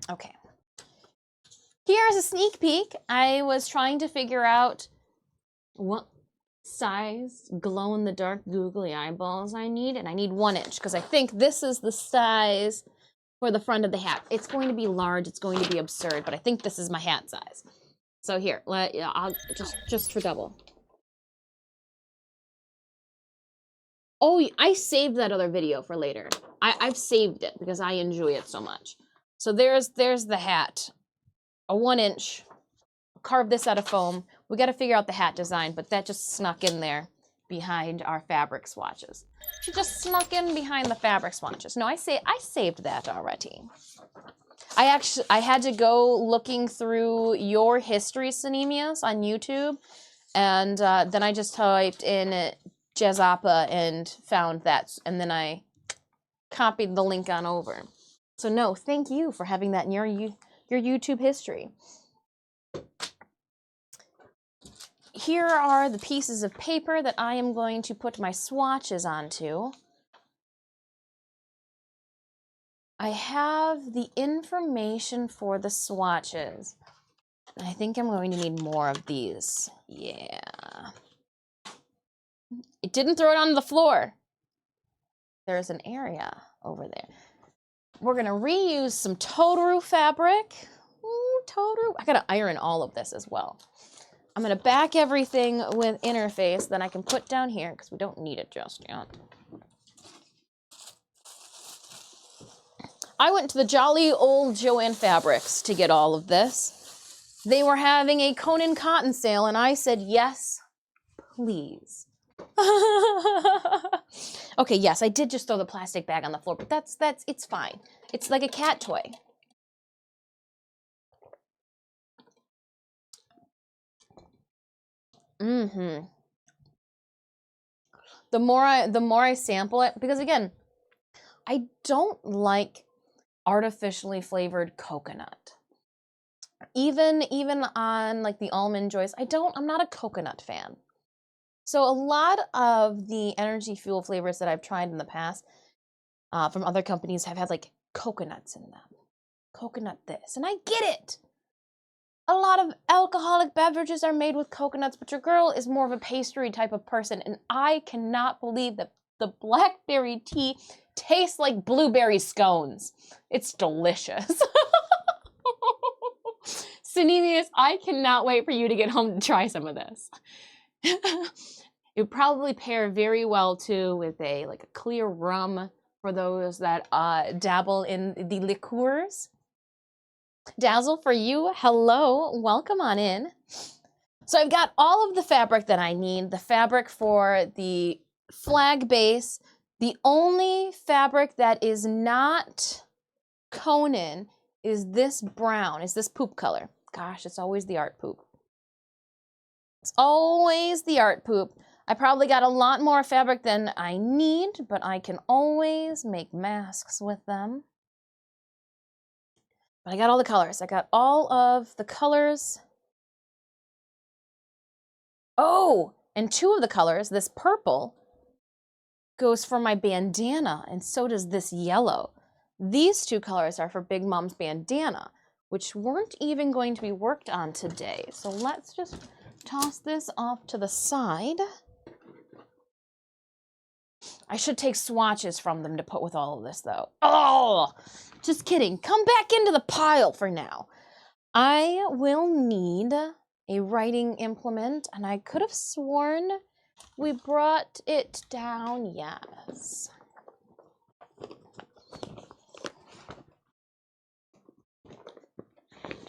Okay. Here's a sneak peek. I was trying to figure out what size glow-in-the-dark googly eyeballs I need, and I need 1 inch because I think this is the size for the front of the hat. It's going to be large, it's going to be absurd, but I think this is my hat size. So here, I'll just for double. Oh, I saved that other video for later. I've saved it because I enjoy it so much. So there's the hat, a 1 inch. Carve this out of foam. We got to figure out the hat design, but that just snuck in there behind our fabric swatches. She just snuck in behind the fabric swatches. No, I saved that already. I had to go looking through your history synemias on YouTube, and then I just typed in Jazapa and found that, and then I copied the link on over. So no, thank you for having that in your YouTube history. Here are the pieces of paper that I am going to put my swatches onto. I have the information for the swatches. I think I'm going to need more of these. Yeah. It didn't throw it on the floor. There's an area over there. We're gonna reuse some Totaru fabric. Ooh, Totaru. I gotta iron all of this as well. I'm gonna back everything with interface, then I can put down here because we don't need it just yet. I went to the jolly old Joann Fabrics to get all of this. They were having a Conan cotton sale and I said, yes, please. Okay, yes, I did just throw the plastic bag on the floor, but it's fine. It's like a cat toy. Mm-hmm. The more I sample it, because again, I don't like artificially flavored coconut. Even on like the Almond Joys, I'm not a coconut fan. So a lot of the energy fuel flavors that I've tried in the past from other companies have had like coconuts in them. Coconut this, and I get it. A lot of alcoholic beverages are made with coconuts, but your girl is more of a pastry type of person, and I cannot believe that the blackberry tea tastes like blueberry scones. It's delicious. Synemius, I cannot wait for you to get home to try some of this. It would probably pair very well too with a clear rum for those that dabble in the liqueurs. Dazzle, for you, hello, welcome on in. So I've got all of the fabric that I need, the fabric for the flag base. The only fabric that is not Conan is this brown, is this poop color. Gosh, it's always the art poop. It's always the art poop. I probably got a lot more fabric than I need, but I can always make masks with them. But I got all the colors. I got all of the colors. Oh, and 2 of the colors, this purple, goes for my bandana, and so does this yellow. These 2 colors are for Big Mom's bandana, which weren't even going to be worked on today. So let's just toss this off to the side. I should take swatches from them to put with all of this, though. Oh, just kidding. Come back into the pile for now. I will need a writing implement, and I could have sworn we brought it down. Yes.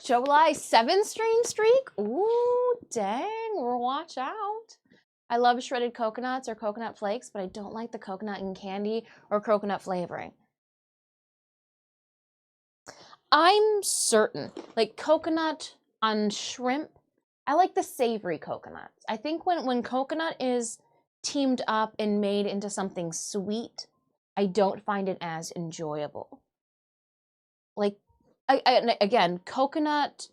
July 7-string streak? Ooh, dang, watch out. I love shredded coconuts or coconut flakes, but I don't like the coconut in candy or coconut flavoring. I'm certain, like coconut on shrimp, I like the savory coconuts. I think when coconut is teamed up and made into something sweet, I don't find it as enjoyable. Like, again, coconut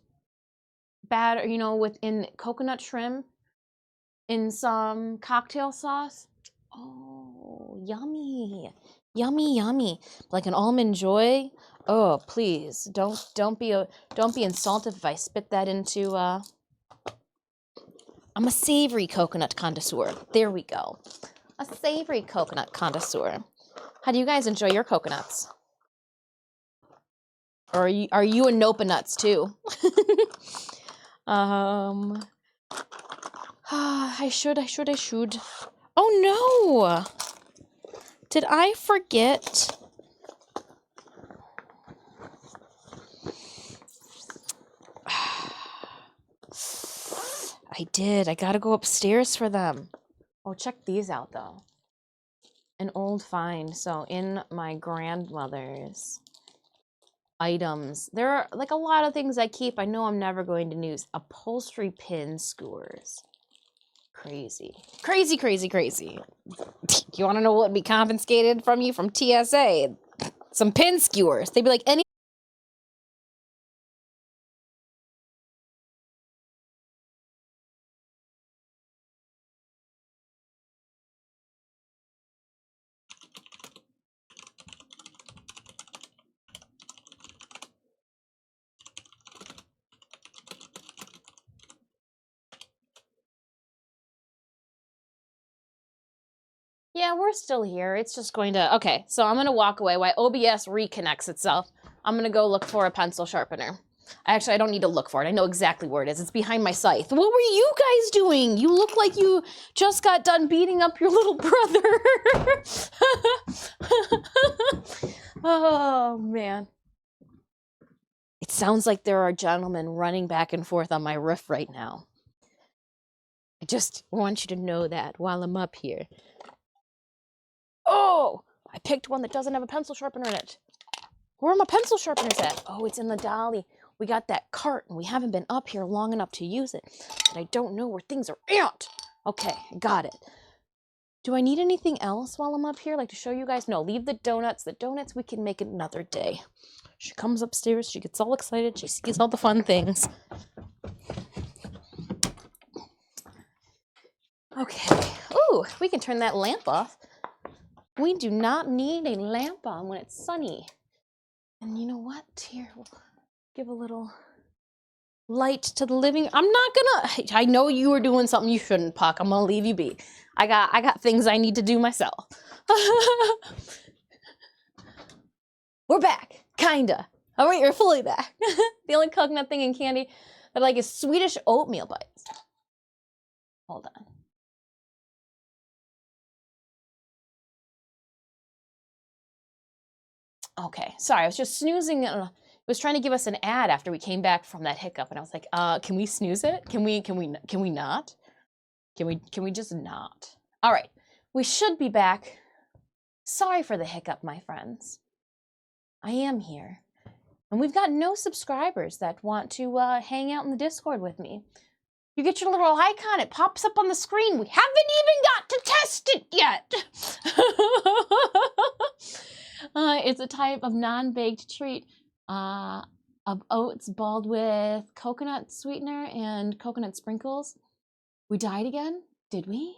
batter, within coconut shrimp in some cocktail sauce. Oh, yummy, yummy, yummy. Like an Almond Joy. Oh, please don't be insulted if I spit that into. I'm a savory coconut connoisseur. There we go. A savory coconut connoisseur. How do you guys enjoy your coconuts? Or are you a nopa nuts too? I should. Oh no! Did I forget? I did. I gotta go upstairs for them. Oh, check these out though. An old find. So in my grandmother's items, there are like a lot of things I keep. I know I'm never going to use. Upholstery pin skewers. Crazy. Crazy, crazy, crazy. You want to know what would be confiscated from you from TSA? Some pin skewers. They'd be like, any. Yeah, we're still here. It's just going to... Okay, so I'm going to walk away while OBS reconnects itself. I'm going to go look for a pencil sharpener. Actually, I don't need to look for it. I know exactly where it is. It's behind my scythe. What were you guys doing? You look like you just got done beating up your little brother. Oh, man. It sounds like there are gentlemen running back and forth on my roof right now. I just want you to know that while I'm up here. Oh, I picked one that doesn't have a pencil sharpener in it. Where are my pencil sharpeners at? Oh, it's in the dolly. We got that cart and we haven't been up here long enough to use it. And I don't know where things are at. Okay, got it. Do I need anything else while I'm up here? Like to show you guys? No, leave the donuts. The donuts we can make another day. She comes upstairs. She gets all excited. She sees all the fun things. Okay. Ooh, we can turn that lamp off. We do not need a lamp on when it's sunny. And you know what? Here, we'll give a little light to the living. I'm not gonna... I know you were doing something you shouldn't, Puck. I'm gonna leave you be. I got things I need to do myself. We're back. Kinda. Oh wait, you're fully back. The only coconut thing in candy that I like is Swedish oatmeal bites. Hold on. Okay, sorry, I was just snoozing. It was trying to give us an ad after we came back from that hiccup, and I was like, can we snooze it? Can we not? Can we just not? All right, we should be back. Sorry for the hiccup, my friends. I am here, and we've got no subscribers that want to hang out in the Discord with me. You get your little icon, it pops up on the screen. We haven't even got to test it yet. It's a type of non-baked treat of oats balled with coconut sweetener and coconut sprinkles. We died again? Did we?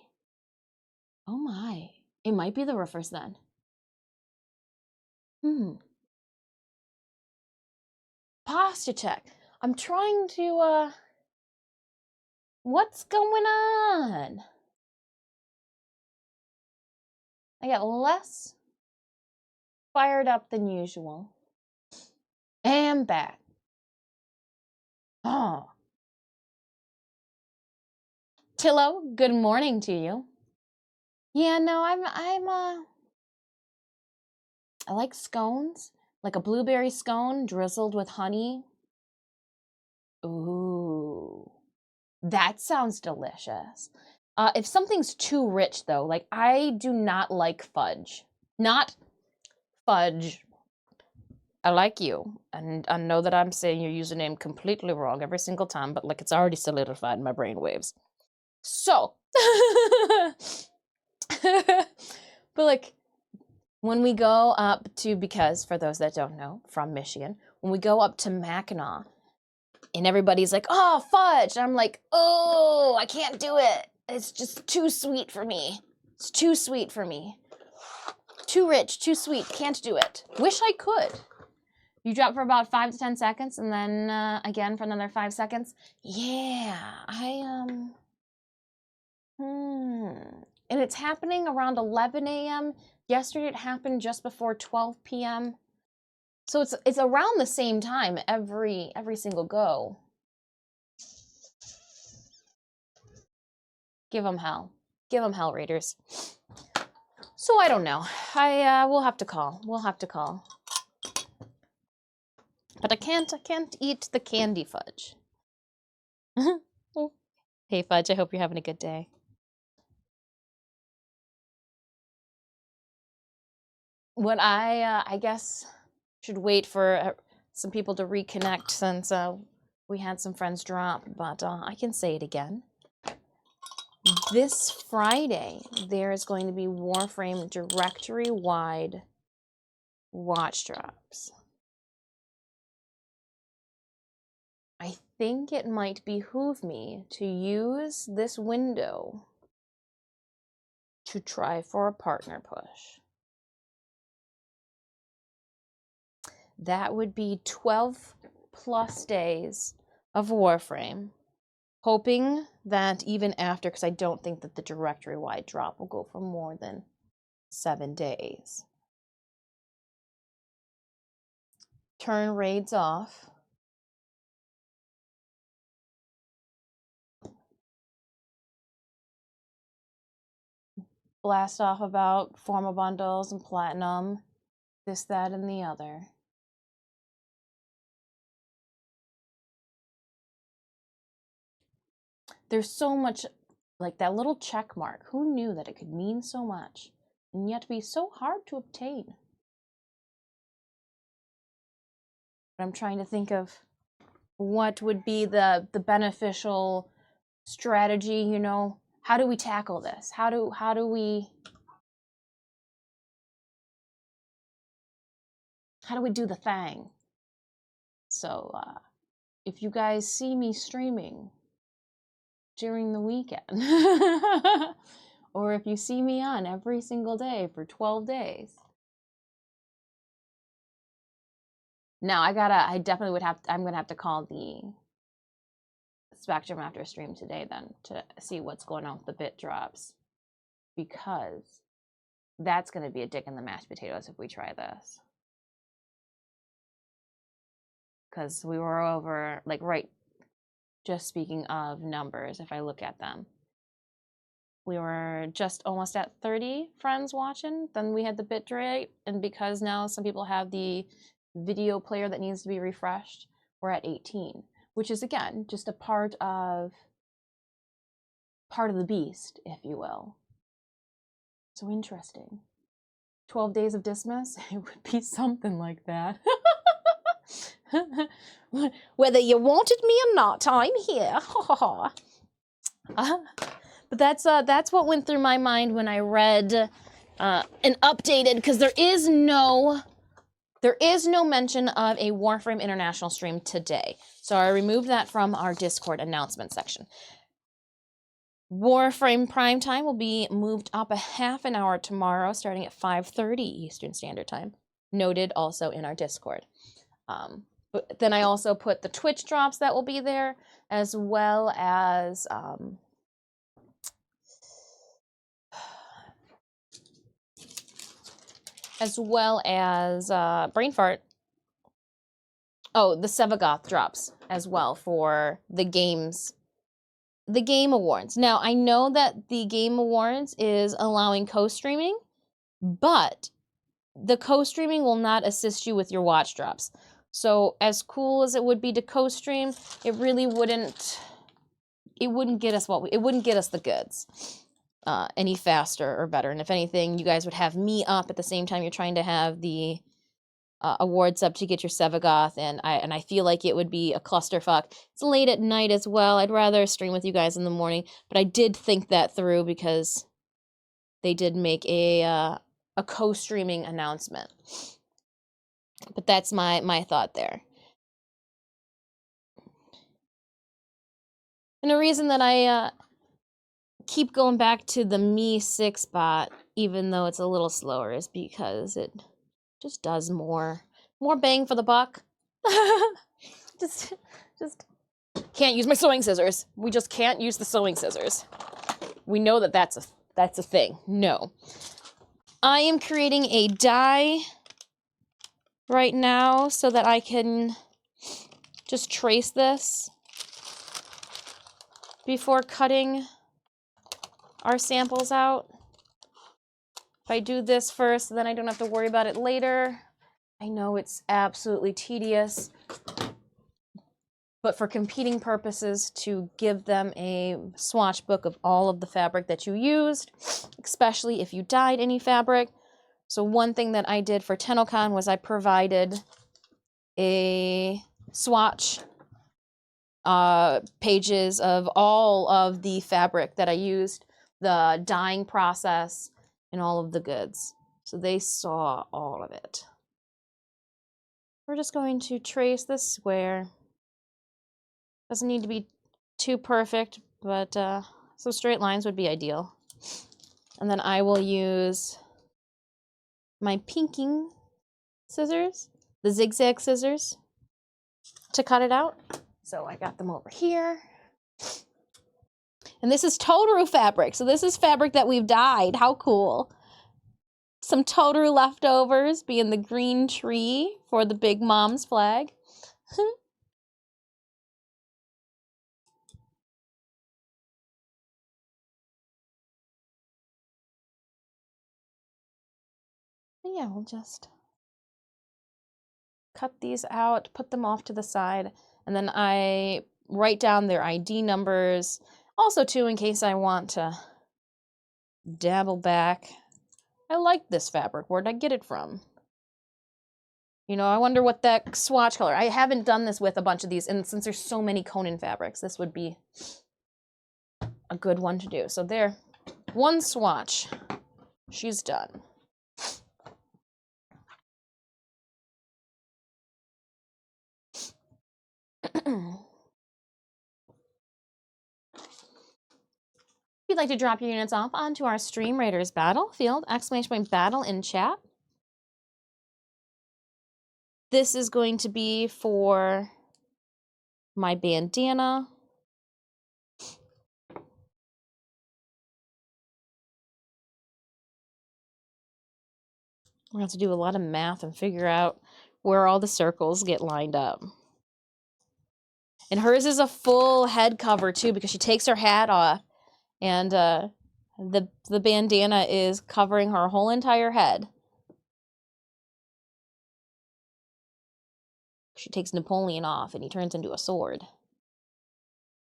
Oh my. It might be the roofers then. Posture check. I'm trying to, what's going on? I got less fired up than usual. And back. Oh. Tillo, good morning to you. Yeah, no, I like scones, like a blueberry scone drizzled with honey. Ooh, that sounds delicious. If something's too rich though, like I do not like fudge. Not fudge. I like you, and I know that I'm saying your username completely wrong every single time, but like it's already solidified in my brainwaves. So, but like when we go up to, because for those that don't know, from Michigan, when we go up to Mackinac, and everybody's like, oh, fudge, and I'm like, oh, I can't do it. It's just too sweet for me. It's too sweet for me. Too rich, too sweet, can't do it. Wish I could. You drop for about 5 to 10 seconds, and then again for another 5 seconds. Yeah, and it's happening around 11 a.m. Yesterday it happened just before 12 p.m. So it's around the same time every single go. Give them hell. Give them hell, Raiders. So I don't know. We'll have to call. We'll have to call. But I can't eat the candy fudge. Hey Fudge, I hope you're having a good day. What I guess should wait for some people to reconnect since we had some friends drop, but I can say it again. This Friday, there is going to be Warframe directory-wide watch drops. I think it might behoove me to use this window to try for a partner push. That would be 12 plus days of Warframe, hoping that even after, because I don't think that the directory-wide drop will go for more than 7 days. Turn raids off. Blast off about formal bundles and platinum, this, that, and the other. There's so much, like that little check mark. Who knew that it could mean so much and yet be so hard to obtain? But I'm trying to think of what would be the beneficial strategy, you know? How do we tackle this? How do we do the thing? So if you guys see me streaming during the weekend, or if you see me on every single day for 12 days, now I'm gonna have to call the Spectrum after stream today then to see what's going on with the bit drops, because that's gonna be a dick in the mashed potatoes if we try this. Because we were over, like, right, just speaking of numbers, if I look at them, we were just almost at 30 friends watching. Then we had the bit rate, and because now some people have the video player that needs to be refreshed, we're at 18, which is again just a part of the beast, if you will. So interesting. 12 days of Dismas, it would be something like that. Whether you wanted me or not, I'm here. But that's what went through my mind when I read an updated, because there is no mention of a Warframe International stream today. So I removed that from our Discord announcement section. Warframe Prime Time will be moved up a half an hour tomorrow, starting at 5:30 Eastern Standard Time. Noted also in our Discord. But then I also put the Twitch drops that will be there, as well as brain fart. Oh, the Sevagoth drops as well for the Game Awards. Now, I know that the Game Awards is allowing co-streaming, but the co-streaming will not assist you with your watch drops. So as cool as it would be to co-stream, it really wouldn't get us the goods any faster or better. And if anything, you guys would have me up at the same time you're trying to have the awards up to get your Sevagoth, and I feel like it would be a clusterfuck. It's late at night as well. I'd rather stream with you guys in the morning, but I did think that through because they did make a co-streaming announcement. But that's my thought there. And the reason that I keep going back to the Me 6 bot, even though it's a little slower, is because it just does more. more bang for the buck. just can't use my sewing scissors. We just can't use the sewing scissors. We know that that's a thing. No. I am creating a die right now so that I can just trace this before cutting our samples out. If I do this first, then I don't have to worry about it later. I know it's absolutely tedious, but for competing purposes, to give them a swatch book of all of the fabric that you used, especially if you dyed any fabric. So one thing that I did for TennoCon was I provided a swatch pages of all of the fabric that I used, the dyeing process, and all of the goods. So they saw all of it. We're just going to trace this square. Doesn't need to be too perfect, but some straight lines would be ideal. And then I will use my pinking scissors, the zigzag scissors, to cut it out. So I got them over here. And this is Totoro fabric. So this is fabric that we've dyed. How cool. Some Totoro leftovers, being the green tree for the Big Mom's flag. Yeah, we'll just cut these out, put them off to the side, and then I write down their ID numbers. Also, too, in case I want to dabble back. I like this fabric. Where'd I get it from? You know, I wonder what that swatch color. I haven't done this with a bunch of these, and since there's so many Conan fabrics, this would be a good one to do. So there, one swatch. She's done. If you'd like to drop your units off onto our Stream Raiders battlefield, !battle in chat. This is going to be for my bandana. We're going to have to do a lot of math and figure out where all the circles get lined up. And hers is a full head cover too, because she takes her hat off, and the bandana is covering her whole entire head. She takes Napoleon off and he turns into a sword.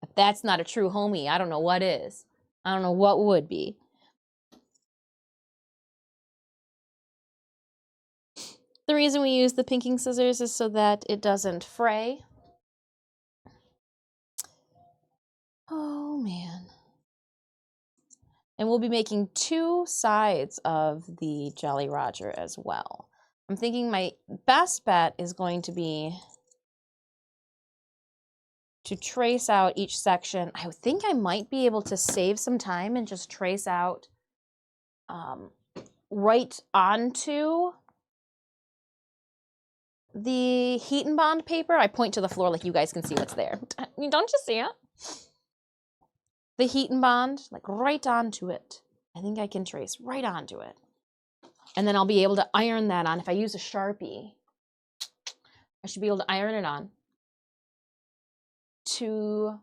If that's not a true homie, I don't know what is. I don't know what would be. The reason we use the pinking scissors is so that it doesn't fray. Oh man. And we'll be making 2 sides of the Jolly Roger as well. I'm thinking my best bet is going to be to trace out each section. I think I might be able to save some time and just trace out right onto the heat and bond paper. I point to the floor like you guys can see what's there. I mean, don't you see it? The heat and bond, like right onto it. I think I can trace right onto it. And then I'll be able to iron that on. If I use a Sharpie, I should be able to iron it on to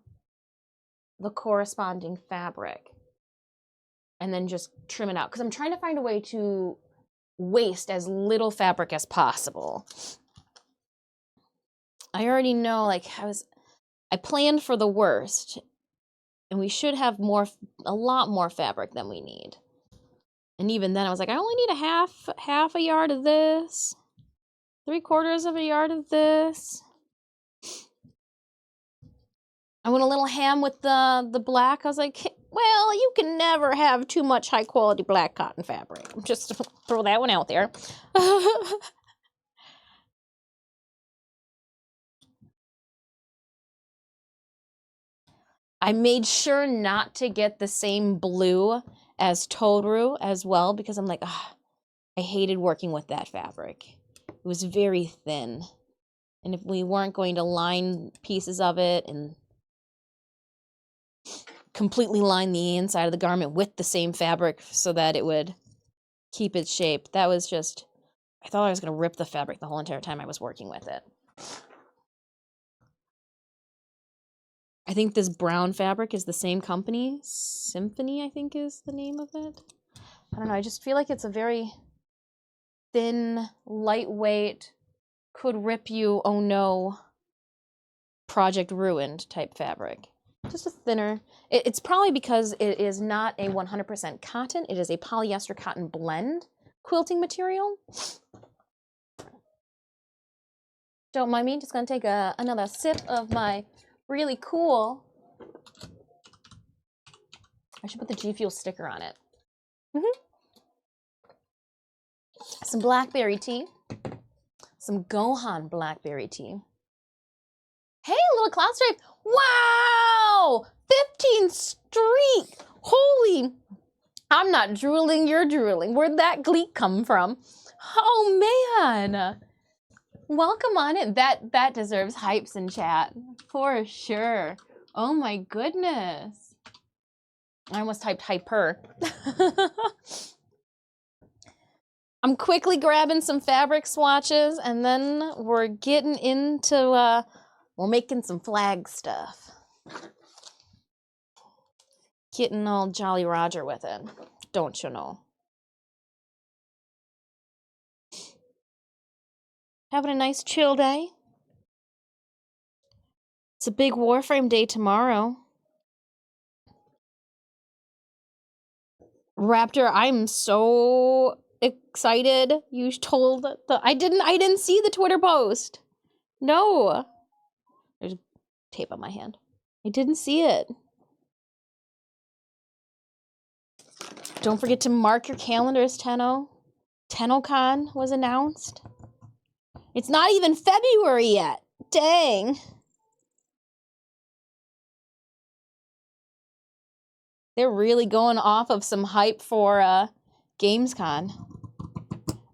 the corresponding fabric. And then just trim it out. Because I'm trying to find a way to waste as little fabric as possible. I already know, like, I planned for the worst. And we should have a lot more fabric than we need. And even then I was like, I only need a half a yard of this. 3/4 of a yard of this. I went a little ham with the black. I was like, well, you can never have too much high quality black cotton fabric. Just throw that one out there. I made sure not to get the same blue as Totoro as well, because I'm like, I hated working with that fabric. It It was very thin. And if we weren't going to line pieces of it and completely line the inside of the garment with the same fabric so that it would keep its shape, that was just, I thought I was going to rip the fabric the whole entire time I was working with it. I think this brown fabric is the same company. Symphony, I think, is the name of it. I don't know, I just feel like it's a very thin, lightweight, could rip you, oh no, project ruined type fabric. Just a thinner. It's probably because it is not a 100% cotton. It is a polyester cotton blend quilting material. Don't mind me, just gonna take another sip of my really cool. I should put the GFuel sticker on it. Some blackberry tea. Some Gohan blackberry tea. Hey, little cloud stripe. Wow! 15 streak. Holy. I'm not drooling, you're drooling. Where'd that gleek come from? Oh, man. Welcome on it. That deserves hypes in chat. For sure. Oh, my goodness. I almost typed hyper. I'm quickly grabbing some fabric swatches, and then we're getting into, we're making some flag stuff. Getting all Jolly Roger with it, don't you know? Having a nice chill day. It's a big Warframe day tomorrow. Raptor, I'm so excited. You told I didn't see the Twitter post. No. There's tape on my hand. I didn't see it. Don't forget to mark your calendars, Tenno. TennoCon was announced. It's not even February yet. Dang. They're really going off of some hype for Gamescom.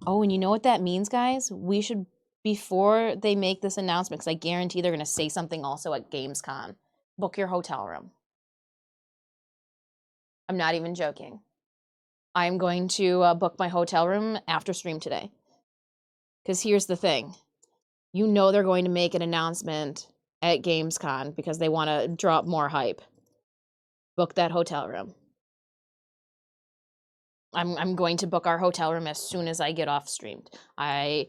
Oh, and you know what that means, guys? We should, before they make this announcement, because I guarantee they're going to say something also at Gamescom, book your hotel room. I'm not even joking. I'm going to book my hotel room after stream today. Because here's the thing. You know they're going to make an announcement at Gamescom because they want to drop more hype. Book that hotel room. I'm going to book our hotel room as soon as I get off streamed. I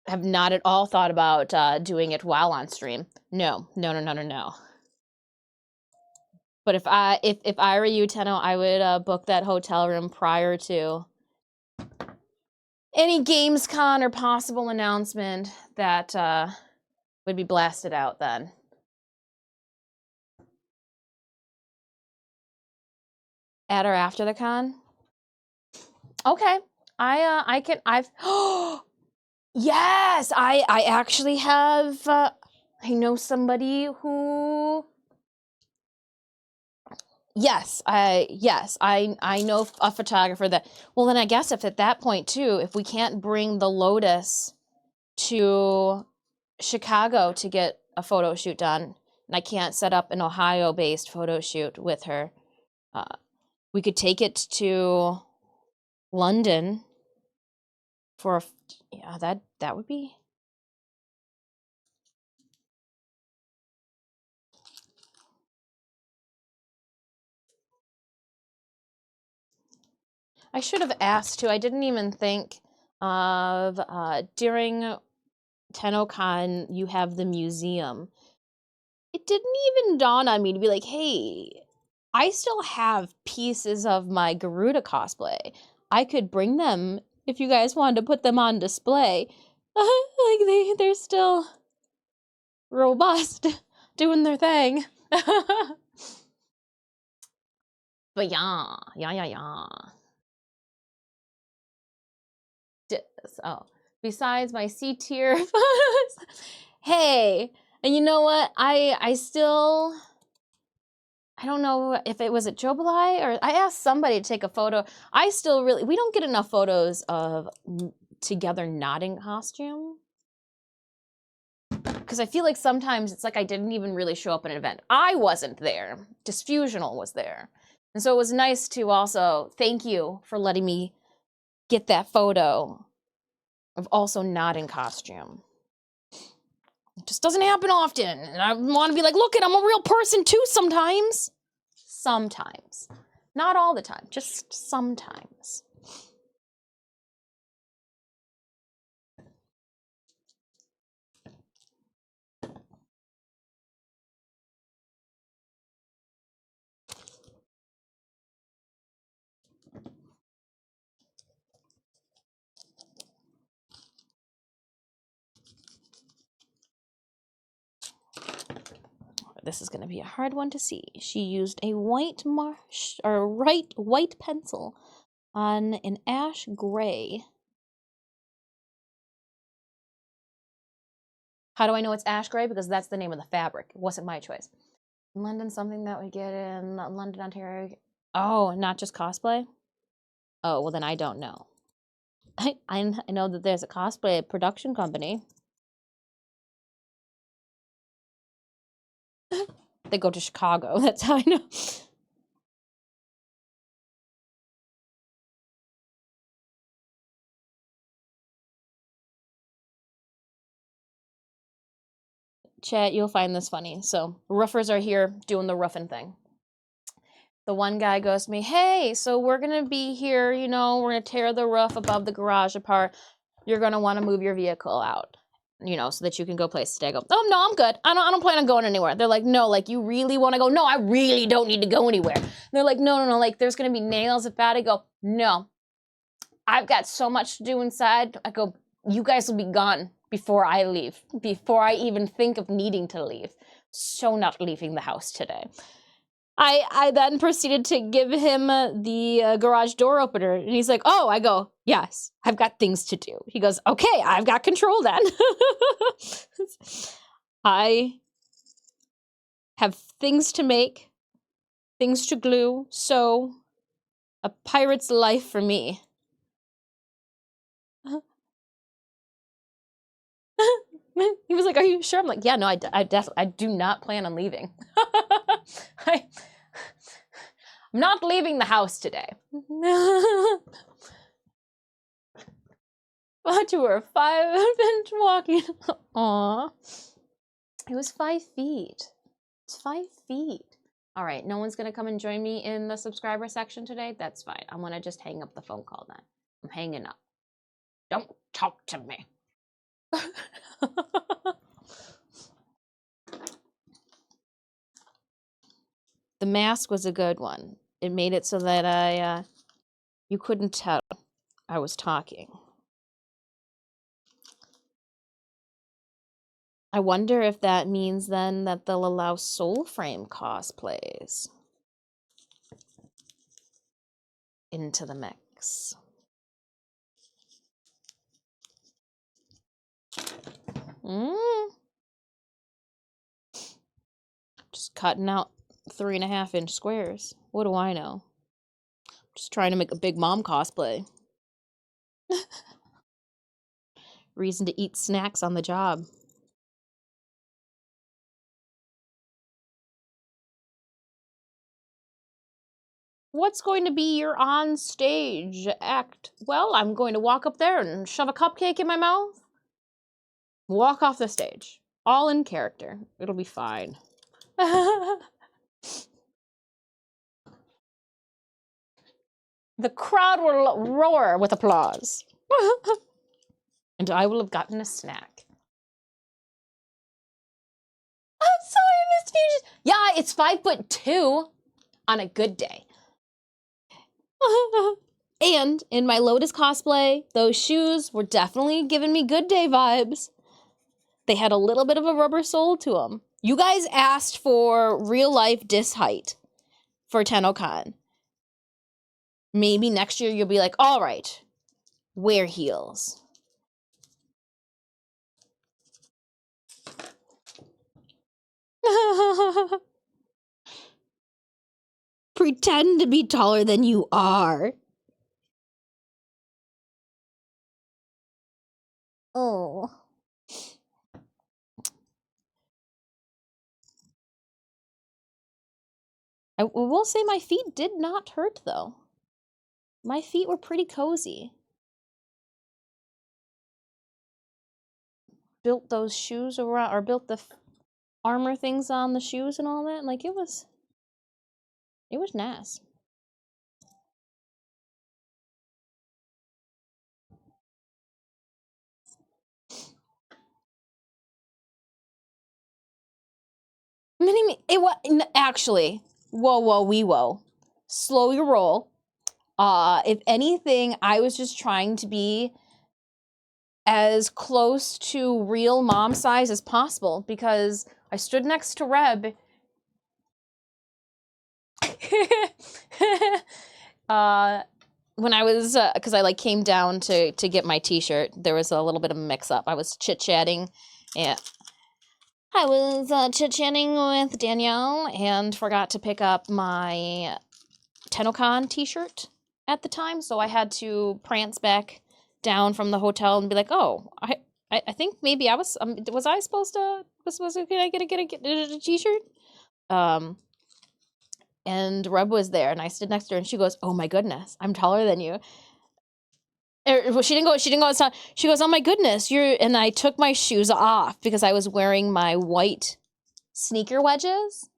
have not at all thought about doing it while on stream. No. But if I were you, Tenno, I would book that hotel room prior to any Gamescom or possible announcement that would be blasted out then. At or after the con? Okay. I've yes, I actually have I know somebody who I know a photographer that, well then I guess if at that point too, if we can't bring the Lotus to Chicago to get a photo shoot done, and I can't set up an Ohio-based photo shoot with her, we could take it to London for that would be. I should have asked too. I didn't even think of during TennoCon you have the museum. It didn't even dawn on me to be like, hey, I still have pieces of my Garuda cosplay. I could bring them if you guys wanted to put them on display. Like they're still robust, doing their thing. But yeah. Oh, besides my C tier, hey, and you know what? I still, I don't know if it was at Jobalai or I asked somebody to take a photo. I still really, we don't get enough photos of together nodding costume. because I feel like sometimes it's like I didn't even really show up at an event. I wasn't there. Disfusional was there. And so it was nice to also thank you for letting me get that photo of also not in costume. It just doesn't happen often. And I want to be like, look, I'm a real person too sometimes. Sometimes. Not all the time, just sometimes. This is going to be a hard one to see. She used a white pencil on an ash gray. How do I know it's ash gray? Because that's the name of the fabric. It wasn't my choice. London, something that we get in London, Ontario. Oh, not just cosplay? Oh, well then I don't know. I know that there's a cosplay production company. They go to Chicago. That's how I know. Chat, you'll find this funny. So, roofers are here doing the roofing thing. The one guy goes to me, hey, so we're going to be here, you know, we're going to tear the roof above the garage apart. You're going to want to move your vehicle out, you know, so that you can go places today. I go, oh, no, I'm good. I don't plan on going anywhere. They're like, no, like, you really want to go? No, I really don't need to go anywhere. And they're like, no, like, there's going to be nails at that. I go, no, I've got so much to do inside. I go, you guys will be gone before I leave, before I even think of needing to leave. So not leaving the house today. I then proceeded to give him the garage door opener, and he's like, oh, I go, yes, I've got things to do. He goes, okay, I've got control then. I have things to make, things to glue, so a pirate's life for me. He was like, are you sure? I'm like, yeah, no, I do not plan on leaving. I'm not leaving the house today. But you were 5 and walking. Aw. It was 5 feet. It's 5 feet. All right, no one's gonna come and join me in the subscriber section today? That's fine. I'm gonna just hang up the phone call then. I'm hanging up. Don't talk to me. The mask was a good one. It made it so that you couldn't tell I was talking. I wonder if that means then that they'll allow soul frame cosplays into the mix. Just cutting out 3.5-inch squares. What do I know? Just trying to make a big mom cosplay. Reason to eat snacks on the job. What's going to be your on-stage act? Well, I'm going to walk up there and shove a cupcake in my mouth. Walk off the stage. All in character. It'll be fine. The crowd will roar with applause. And I will have gotten a snack. I'm sorry, Miss Fusion. Yeah, it's 5'2" on a good day. And in my Lotus cosplay, those shoes were definitely giving me good day vibes. They had a little bit of a rubber sole to them. You guys asked for real life dis height for TennoCon. Maybe next year you'll be like, all right, wear heels. Pretend to be taller than you are. Oh. I will say my feet did not hurt, though. My feet were pretty cozy. Built those shoes around, or built the armor things on the shoes and all that. Like, it was nice. It was actually. Whoa. Slow your roll. If anything, I was just trying to be as close to real mom size as possible because I stood next to Reb. When I was, because I like came down to get my t-shirt, there was a little bit of a mix-up. I was chit-chatting, and I was chit-chatting with Danielle and forgot to pick up my TennoCon t-shirt at the time, so I had to prance back down from the hotel and be like, "Oh, I think maybe I was I supposed to was can I get a t-shirt?" And Reb was there, and I stood next to her, and she goes, "Oh my goodness, I'm taller than you." Well, she didn't go. She goes, "Oh my goodness, you're." And I took my shoes off because I was wearing my white sneaker wedges.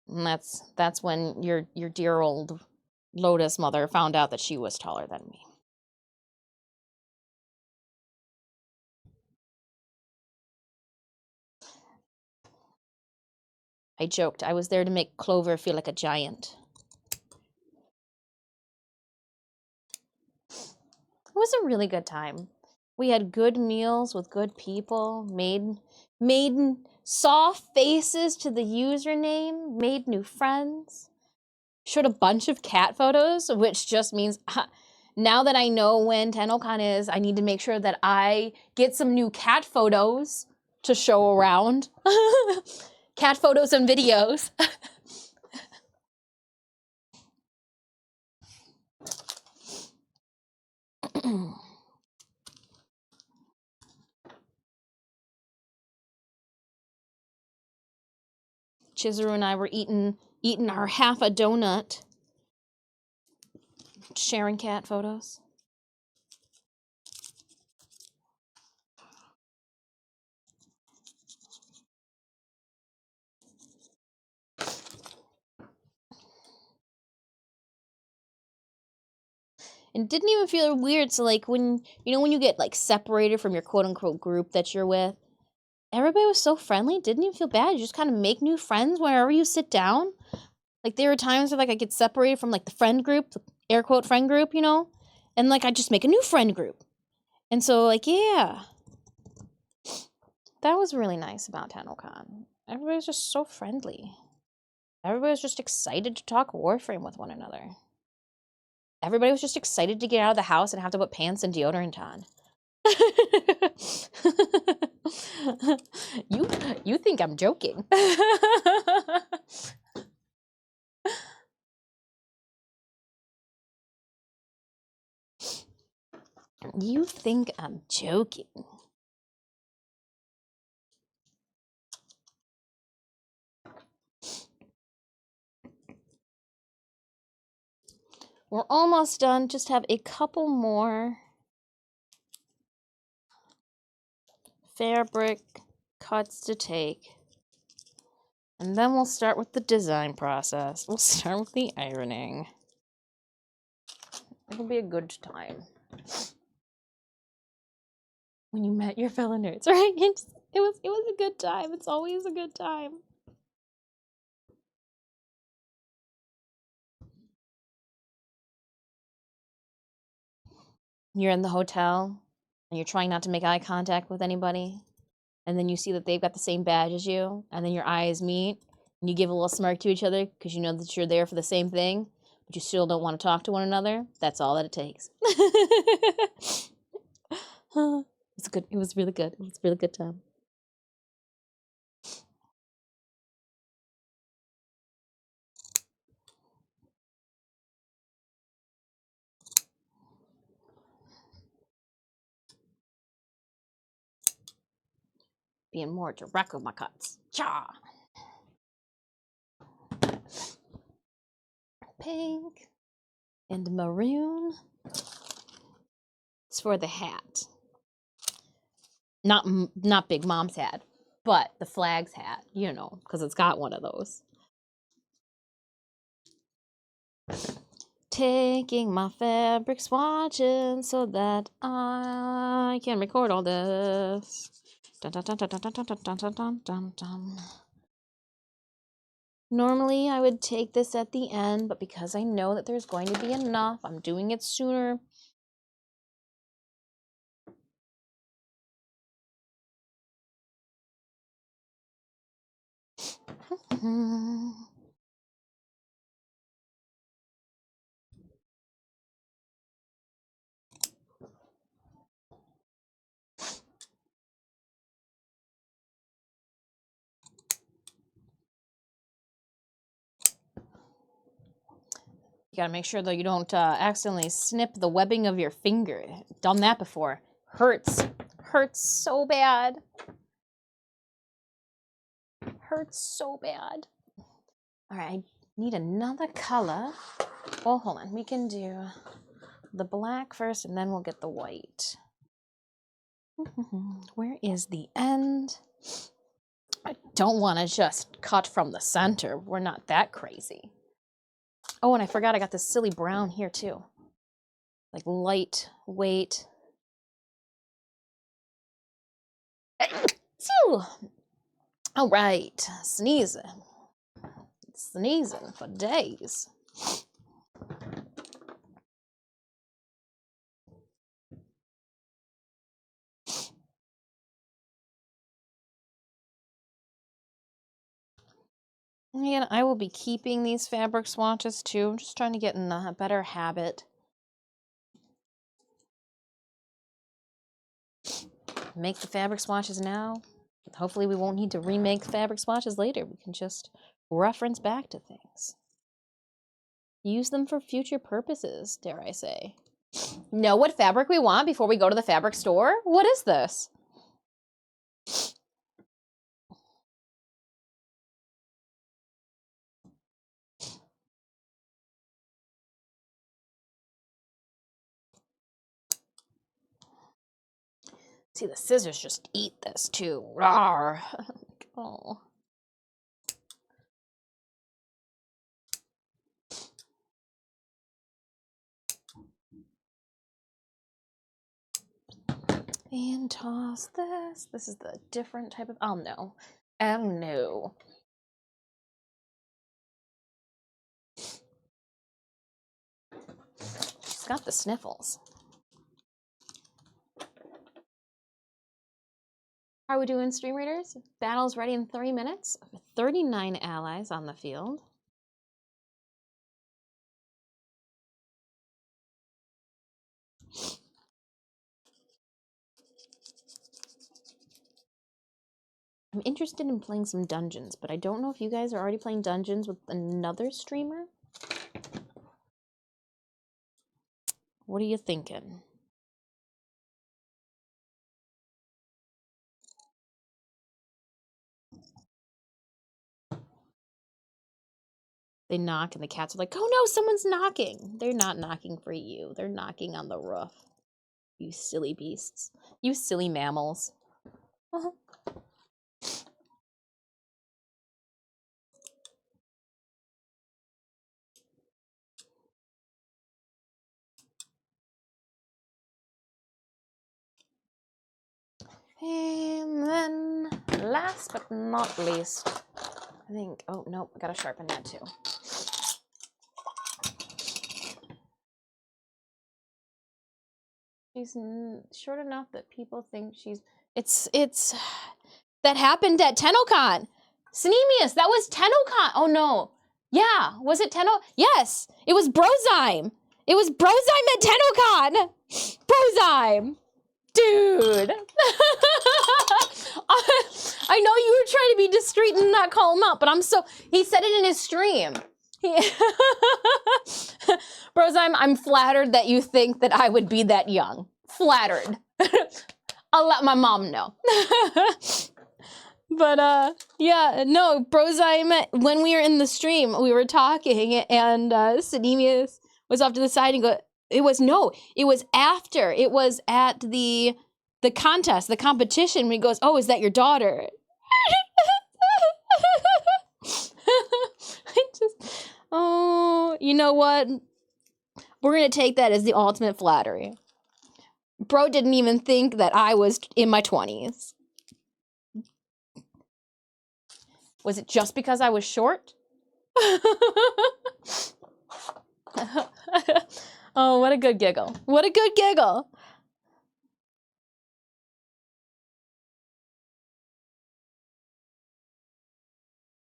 And that's when your dear old Lotus mother found out that she was taller than me. I joked I was there to make Clover feel like a giant. It was a really good time. We had good meals with good people, made soft faces to the username, made new friends, showed a bunch of cat photos, which just means now that I know when TennoCon is, I need to make sure that I get some new cat photos to show around. Cat photos and videos. Chizuru and I were eating our half a donut, sharing cat photos. And didn't even feel weird. So like when you get like separated from your quote unquote group that you're with, everybody was so friendly. Didn't even feel bad. You just kind of make new friends wherever you sit down. Like there were times where like I get separated from like the friend group, the air quote friend group, and like I just make a new friend group. And so like yeah, that was really nice about TennoCon. Everybody was just so friendly. Everybody was just excited to talk Warframe with one another. Everybody was just excited to get out of the house and have to put pants and deodorant on. You think I'm joking. You think I'm joking. We're almost done. Just have a couple more fabric cuts to take. And then we'll start with the design process. We'll start with the ironing. It'll be a good time. When you met your fellow nerds, right? It was a good time. It's always a good time. You're in the hotel and you're trying not to make eye contact with anybody, and then you see that they've got the same badge as you, and then your eyes meet and you give a little smirk to each other because you know that you're there for the same thing, but you still don't want to talk to one another. That's all that it takes. It was really good. It was a really good time. Being more direct with my cuts. Cha! pink and maroon. It's for the hat. Not Big Mom's hat, but the flag's hat, you know, because it's got one of those. Taking my fabric swatches so that I can record all this. Dun, dun, dun, dun, dun, dun, dun, dun, dun, dun, dun. Normally I would take this at the end, but because I know that there's going to be enough, I'm doing it sooner. You gotta make sure though you don't accidentally snip the webbing of your finger. Done that before. Hurts. Hurts so bad. Hurts so bad. All right, I need another color. Well, hold on. We can do the black first and then we'll get the white. Where is the end? I don't want to just cut from the center. We're not that crazy. Oh, and I forgot I got this silly brown here too. Like lightweight. All right, sneezing. Sneezing for days. And I will be keeping these fabric swatches too. I'm just trying to get in a better habit. Make the fabric swatches now. Hopefully we won't need to remake fabric swatches later. We can just reference back to things. Use them for future purposes, dare I say. Know what fabric we want before we go to the fabric store? What is this? See, the scissors just eat this too. Rawr. Oh. And toss this. This is the different type of, oh no. Oh no. She's got the sniffles. How are we doing, stream readers? Battle's ready in 3 minutes. 39 allies on the field. I'm interested in playing some dungeons, but I don't know if you guys are already playing dungeons with another streamer. What are you thinking? They knock and the cats are like, oh no, someone's knocking. They're not knocking for you. They're knocking on the roof. You silly beasts. You silly mammals. And then, last but not least, I think, oh nope, I gotta sharpen that too. She's short enough that people think she's, it's, that happened at TennoCon. Sneemius, that was TennoCon. Oh no. Yeah, was it Tenno? Yes, it was Brozyme. It was Brozyme at TennoCon. Brozyme. Dude. I know you were trying to be discreet and not call him out, but he said it in his stream. Brozyme, I'm flattered that you think that I would be that young. Flattered. I'll let my mom know. But yeah, no, Brozyme, when we were in the stream, we were talking, and Sidemius was off to the side and it was after. It was at the contest, the competition, when he goes, "Oh, is that your daughter?" Oh, you know what? We're gonna take that as the ultimate flattery. Bro didn't even think that I was in my 20s. Was it just because I was short? Oh, what a good giggle. What a good giggle.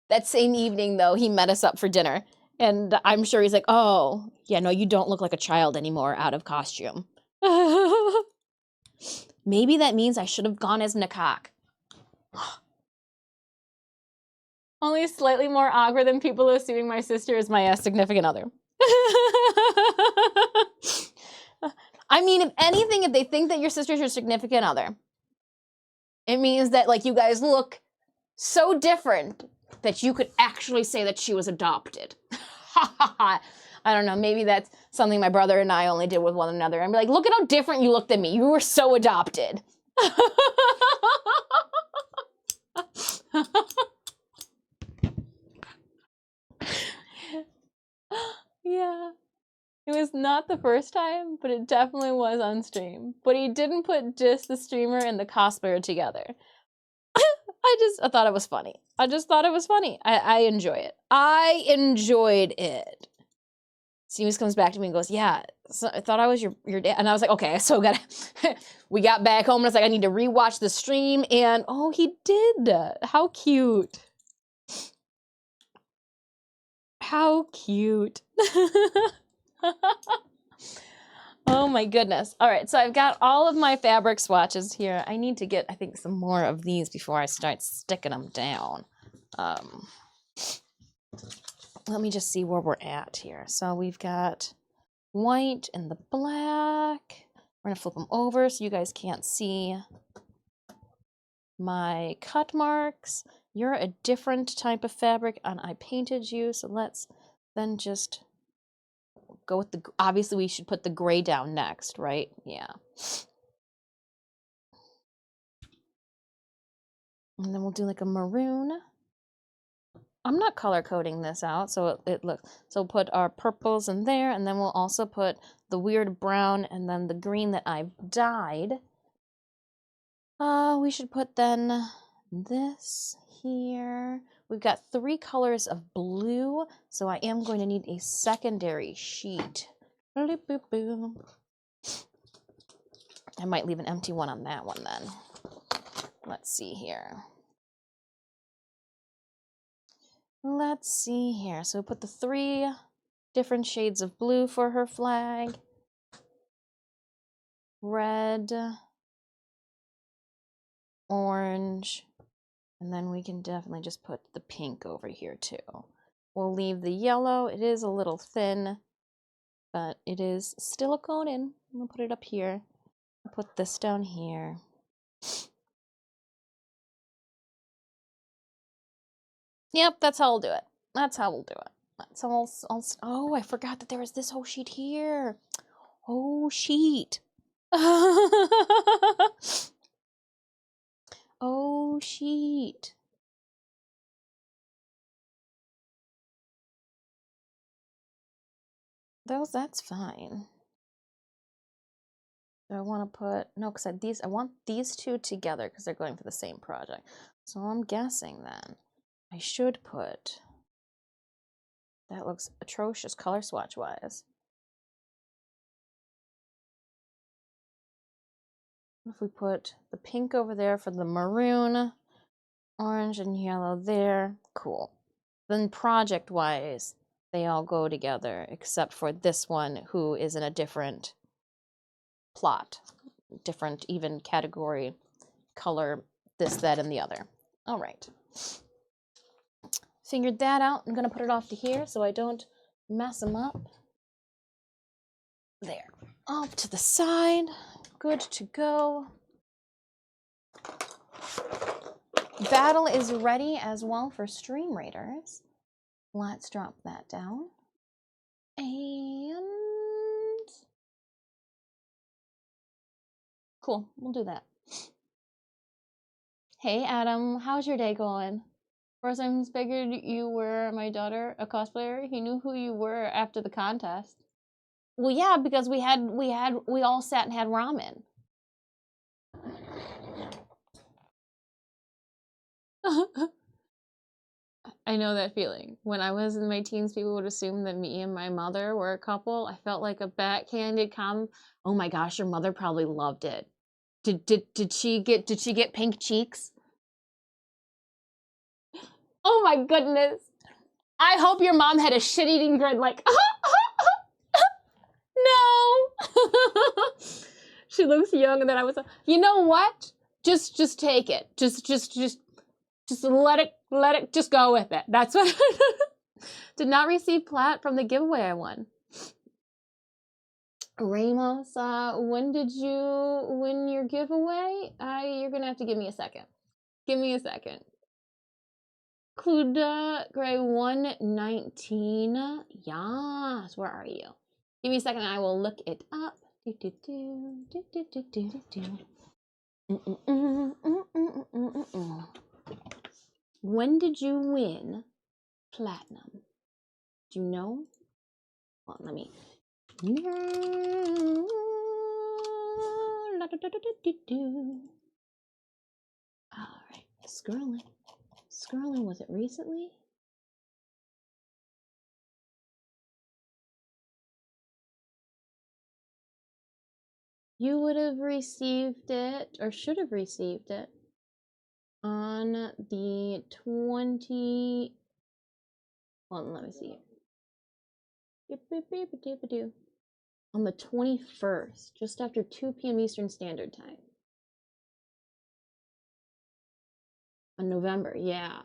That same evening, though, he met us up for dinner. And I'm sure he's like, "Oh, yeah, no, you don't look like a child anymore out of costume." Maybe that means I should have gone as Nakak. Only slightly more awkward than people assuming my sister is my significant other. I mean, if anything, if they think that your sister's your significant other, it means that, like, you guys look so different that you could actually say that she was adopted. I don't know, maybe that's something my brother and I only did with one another. And be like, "Look at how different you look than me. You were so adopted." Yeah. It was not the first time, but it definitely was on stream. But he didn't put just the streamer and the cosplayer together. I thought it was funny. I just thought it was funny. I enjoy it. I enjoyed it. Seamus comes back to me and goes, "Yeah, so I thought I was your dad." And I was like, "Okay, so we got back home and I was like, I need to rewatch the stream." And oh, he did. How cute. How cute. Oh my goodness. All right, so I've got all of my fabric swatches here. I need to get, I think, some more of these before I start sticking them down. Let me just see where we're at here. So we've got white and the black. We're gonna flip them over so you guys can't see my cut marks. You're a different type of fabric and I painted you, so let's then just go with the, obviously we should put the gray down next, right? Yeah. And then we'll do like a maroon. I'm not color coding this out, so it looks, so we'll put our purples in there, and then we'll also put the weird brown and then the green that I've dyed. We should put then this here. We've got 3 colors of blue, so I am going to need a secondary sheet. I might leave an empty one on that one then. Let's see here. Let's see here. So put the 3 different shades of blue for her flag. Red, orange, and then we can definitely just put the pink over here too. We'll leave the yellow. It is a little thin, but it is still a coating. We'll put it up here. I'll put this down here. Yep, that's how we'll do it. That's how we'll do it. That's how oh, I forgot that there was this whole sheet here. Oh, sheet. Oh, sheet. That's fine. Do I want to put, no, because I want these 2 together because they're going for the same project. So I'm guessing then I should put, that looks atrocious color swatch wise. If we put the pink over there for the maroon, orange and yellow there, cool. Then project wise, they all go together except for this one who is in a different plot, different even category, color, this, that, and the other. All right. Figured that out. I'm gonna put it off to here so I don't mess them up. There. Off to the side. Good to go. Battle is ready as well for Stream Raiders. Let's drop that down. And cool, we'll do that. Hey Adam, how's your day going? First time figured you were my daughter, a cosplayer. He knew who you were after the contest. Well, yeah, because we all sat and had ramen. I know that feeling. When I was in my teens, people would assume that me and my mother were a couple. I felt like a backhanded comment. Oh my gosh, your mother probably loved it. Did she get pink cheeks? Oh my goodness. I hope your mom had a shit-eating grin like, no. She looks young, and then I was like, you know what? Just take it. Just let it just go with it. That's what. Did not receive plat from the giveaway I won. Ramos, when did you win your giveaway? You're gonna have to give me a second. Give me a second. Cluda Gray 119. Yes, where are you? Give me a second and I will look it up. When did you win platinum? Do you know? Well, let me. All right, scrolling. Scrolling, was it recently? You would have received it, or should have received it, on the 20... Hold on, let me see. On the 21st, just after 2 p.m. Eastern Standard Time. On November, yeah.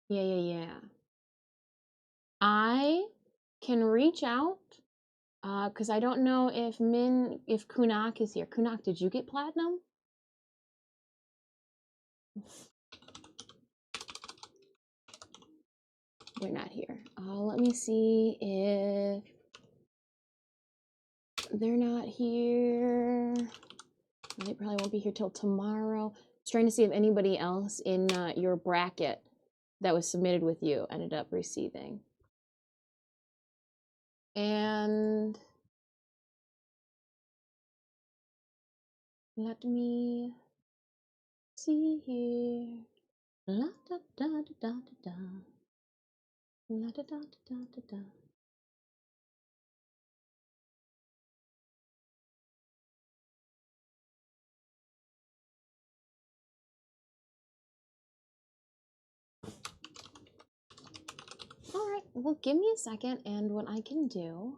Yeah. I can reach out, because I don't know if Kunak is here. Kunak, did you get platinum? They're not here. Let me see if they're not here. They probably won't be here till tomorrow. I was trying to see if anybody else in your bracket that was submitted with you ended up receiving. And let me see here. La da da da da da. La da da da da da. All right, well, give me a second, and what I can do,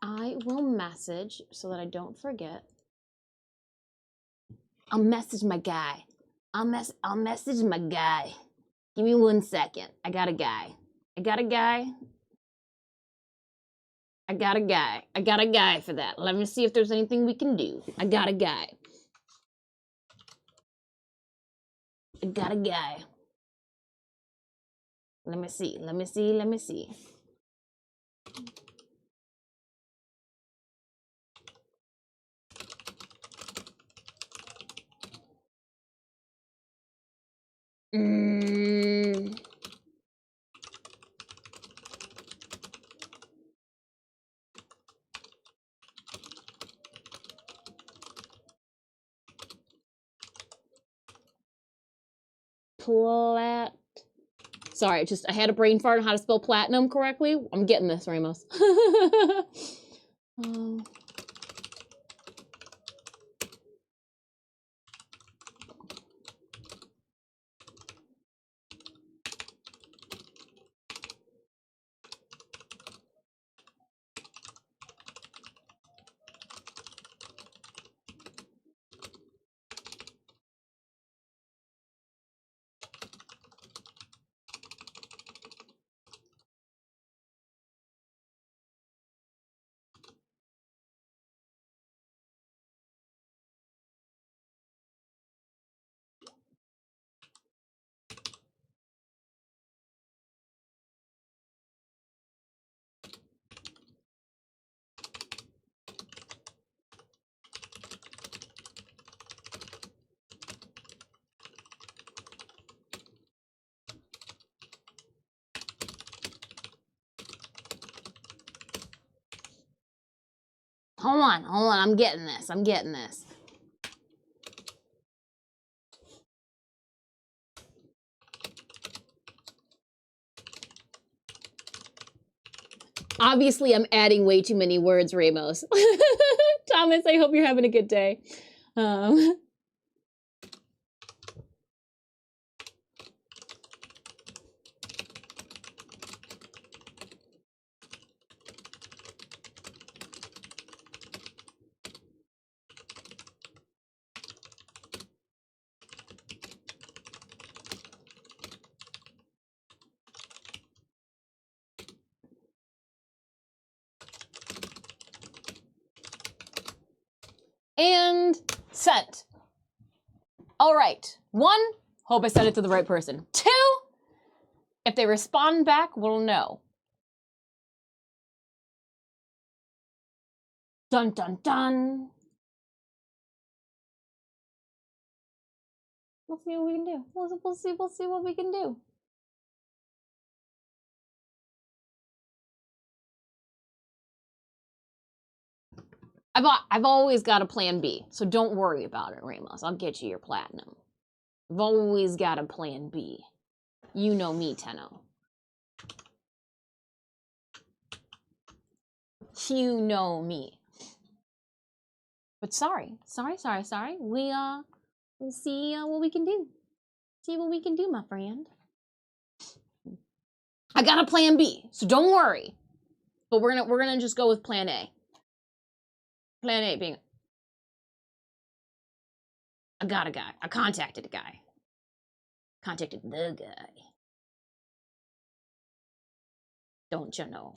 I will message so that I don't forget. I'll message my guy. I'll message my guy. Give me 1 second. I got a guy. I got a guy for that. Let me see if there's anything we can do. I got a guy. Let me see. Sorry, I had a brain fart on how to spell platinum correctly. I'm getting this, Ramos. Hold on, I'm getting this, I'm getting this. Obviously, I'm adding way too many words, Ramos. Thomas, I hope you're having a good day. And sent. All right. 1, hope I sent it to the right person. 2, if they respond back, we'll know. Dun, dun, dun. We'll see what we can do. We'll see what we can do. I've always got a plan B, so don't worry about it, Ramos. I'll get you your platinum. I've always got a plan B. You know me, Tenno. You know me. But sorry. We'll see what we can do. See what we can do, my friend. I got a plan B, so don't worry. But we're gonna just go with plan A. Plan A being, I got a guy. I contacted a guy. Contacted the guy. Don't you know?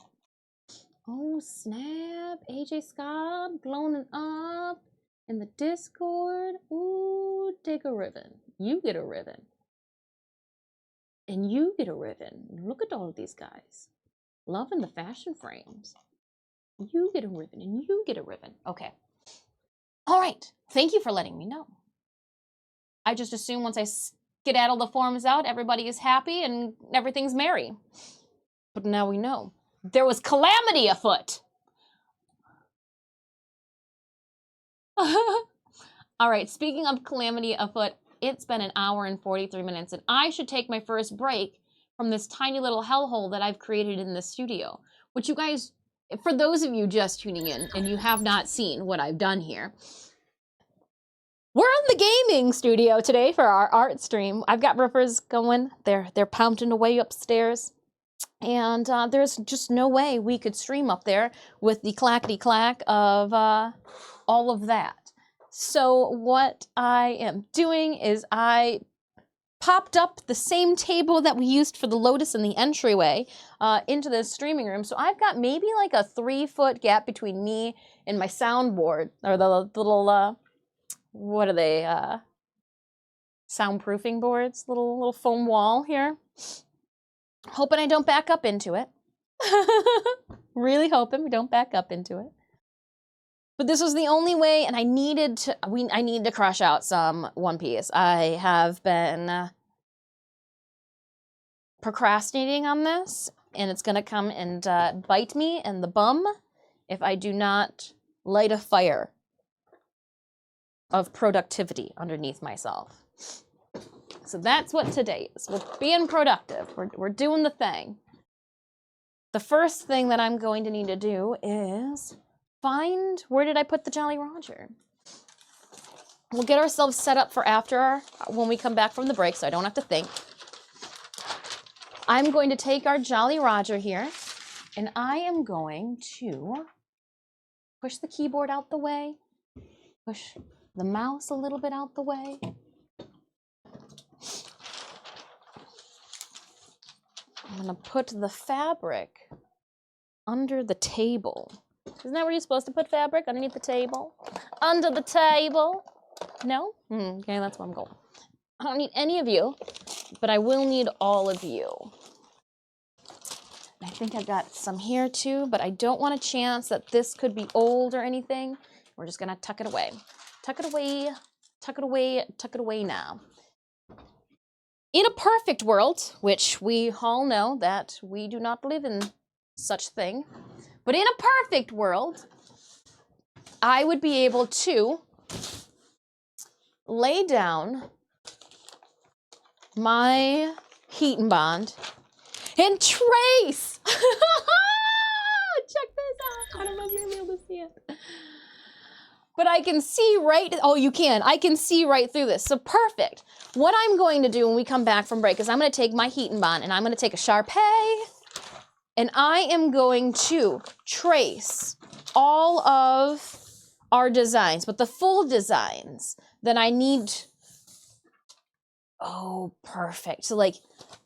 Oh snap! AJ Scott blowing up in the Discord. Ooh, take a ribbon. You get a ribbon. And you get a ribbon. Look at all of these guys. Loving the fashion frames. You get a ribbon and you get a ribbon. Okay. All right. Thank you for letting me know. I just assume once I skedaddle the forms out, everybody is happy and everything's merry. But now we know. There was calamity afoot. All right. Speaking of calamity afoot, it's been 1 hour and 43 minutes and I should take my first break from this tiny little hellhole that I've created in the studio, which you guys, for those of you just tuning in and you have not seen what I've done here, we're in the gaming studio today for our art stream. I've got riffers going. They're pounding away upstairs. And there's just no way we could stream up there with the clackety-clack of all of that. So what I am doing is I popped up the same table that we used for the Lotus in the entryway into the streaming room. So I've got maybe like a 3-foot gap between me and my soundboard, or the little, what are they, soundproofing boards, little foam wall here. Hoping I don't back up into it. Really hoping we don't back up into it. But this was the only way, and I need to crush out some One Piece. I have been procrastinating on this, and it's gonna come and bite me in the bum if I do not light a fire of productivity underneath myself. So that's what today is. We're being productive. We're doing the thing. The first thing that I'm going to need to do is find, where did I put the Jolly Roger? We'll get ourselves set up for after when we come back from the break, so I don't have to think. I'm going to take our Jolly Roger here, and I am going to push the keyboard out the way, push the mouse a little bit out the way. I'm gonna put the fabric under the table. Isn't that where you're supposed to put fabric? Underneath the table? Under the table? No? Okay, that's where I'm going. I don't need any of you, but I will need all of you. I think I've got some here too, but I don't want a chance that this could be old or anything. We're just gonna tuck it away. Tuck it away, tuck it away, tuck it away now. In a perfect world, which we all know that we do not live in such thing, but in a perfect world, I would be able to lay down my heat and bond and trace. Check this out. I don't know if you're gonna be able to see it. But I can see right, oh, you can. I can see right through this. So perfect. What I'm going to do when we come back from break is I'm going to take my heat and bond and I'm going to take a Sharpie and I am going to trace all of our designs, but the full designs that I need. Oh, perfect. So like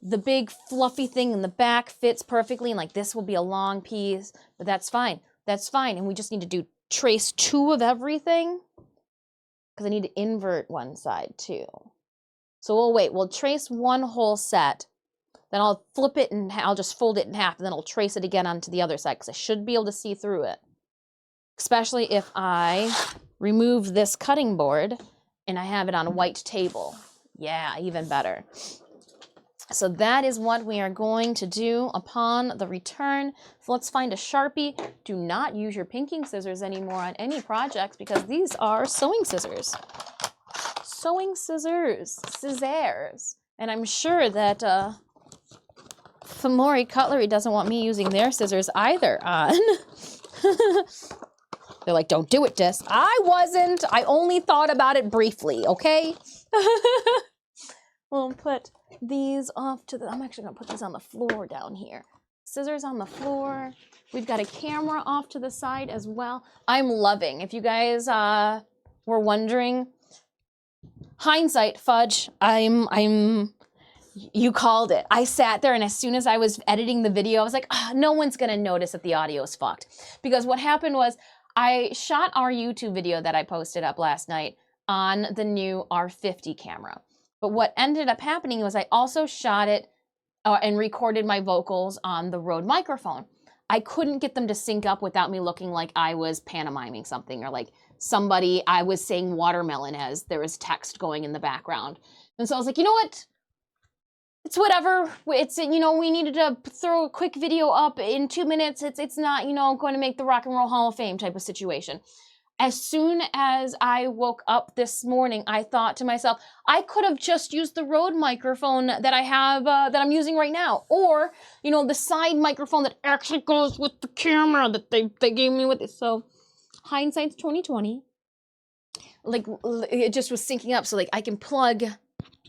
the big fluffy thing in the back fits perfectly and like this will be a long piece, but that's fine. That's fine. And we just need to trace 2 of everything because I need to invert one side too. So we'll trace 1 whole set, then I'll flip it and I'll just fold it in half and then I'll trace it again onto the other side because I should be able to see through it. Especially if I remove this cutting board and I have it on a white table. Yeah, even better. So that is what we are going to do upon the return. So let's find a Sharpie. Do not use your pinking scissors anymore on any projects because these are sewing scissors. Sewing scissors. Scissors. And I'm sure that Famori Cutlery doesn't want me using their scissors either on. They're like, don't do it, Dis. I wasn't. I only thought about it briefly, okay? We'll put these off to the, I'm actually gonna put these on the floor down here. Scissors on the floor. We've got a camera off to the side as well. I'm loving, if you guys were wondering, hindsight, fudge, you called it. I sat there and as soon as I was editing the video, I was like, oh, no one's gonna notice that the audio is fucked. Because what happened was I shot our YouTube video that I posted up last night on the new R50 camera. But what ended up happening was I also shot it and recorded my vocals on the Rode microphone. I couldn't get them to sync up without me looking like I was pantomiming something or like somebody, I was saying watermelon as there was text going in the background. And so I was like, you know what? It's whatever. It's, you know, we needed to throw a quick video up in 2 minutes. It's not, you know, going to make the Rock and Roll Hall of Fame type of situation. As soon as I woke up this morning, I thought to myself, I could have just used the Rode microphone that I have, that I'm using right now. Or, you know, the side microphone that actually goes with the camera that they gave me with it. So hindsight's 2020. Like, it just was syncing up. So like I can plug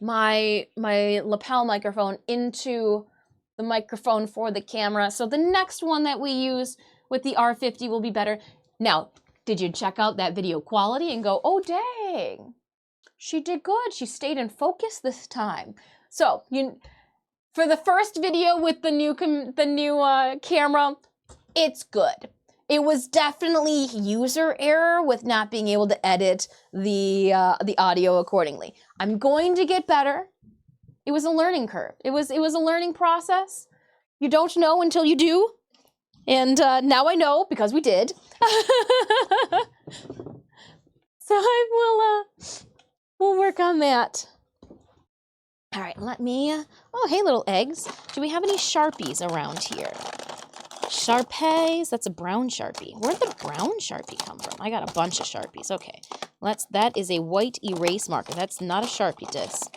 my lapel microphone into the microphone for the camera. So the next one that we use with the R50 will be better. Now, did you check out that video quality and go, oh, dang, she did good. She stayed in focus this time. So for the first video with the new camera, it's good. It was definitely user error with not being able to edit the audio accordingly. I'm going to get better. It was a learning curve. It was a learning process. You don't know until you do. And now I know because we did. So I we'll work on that. All right, let me, oh, hey, little eggs. Do we have any Sharpies around here? Sharpies, that's a brown Sharpie. Where'd the brown Sharpie come from? I got a bunch of Sharpies, okay. That is a white erase marker. That's not a Sharpie disc.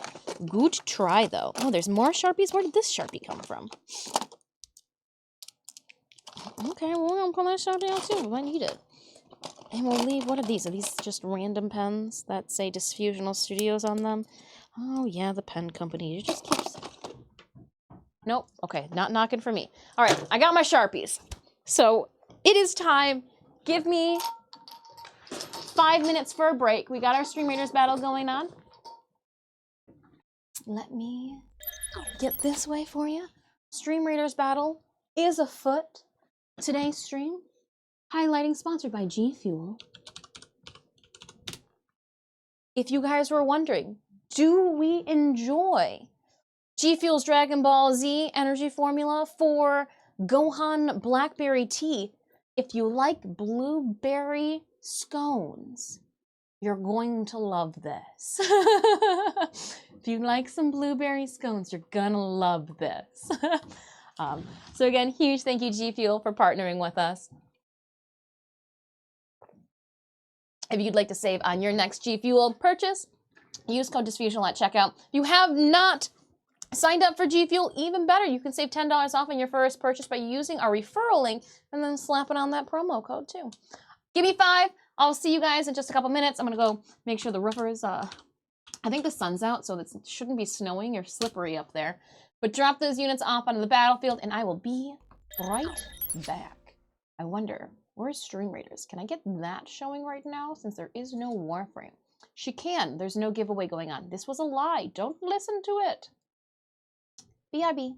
Good try, though. Oh, there's more Sharpies? Where did this Sharpie come from? Okay, well, we're gonna pull that Sharpie out too. I need it. And we'll leave, what are these? Are these just random pens that say Disfusional Studios on them? Oh, yeah, the pen company. It just keeps... Nope. Okay, not knocking for me. All right, I got my Sharpies. So it is time. Give me 5 minutes for a break. We got our Stream Raiders battle going on. Let me get this way for you. Stream Raiders battle is afoot. Today's stream, highlighting sponsored by GFuel. If you guys were wondering, do we enjoy GFuel's Dragon Ball Z energy formula for Gohan Blackberry Tea? If you like blueberry scones, you're going to love this. If you like some blueberry scones, you're gonna love this. So again, huge thank you GFuel for partnering with us. If you'd like to save on your next GFuel purchase, use code Disfusional at checkout. If you have not signed up for GFuel, even better. You can save $10 off on your first purchase by using our referral link and then slapping on that promo code too. Give me 5. I'll see you guys in just a couple minutes. I'm gonna go make sure the roofer is, I think the sun's out, so it shouldn't be snowing or slippery up there. But drop those units off onto the battlefield and I will be right back. I wonder, where's Stream Raiders? Can I get that showing right now since there is no Warframe? She can. There's no giveaway going on. This was a lie. Don't listen to it. BIB.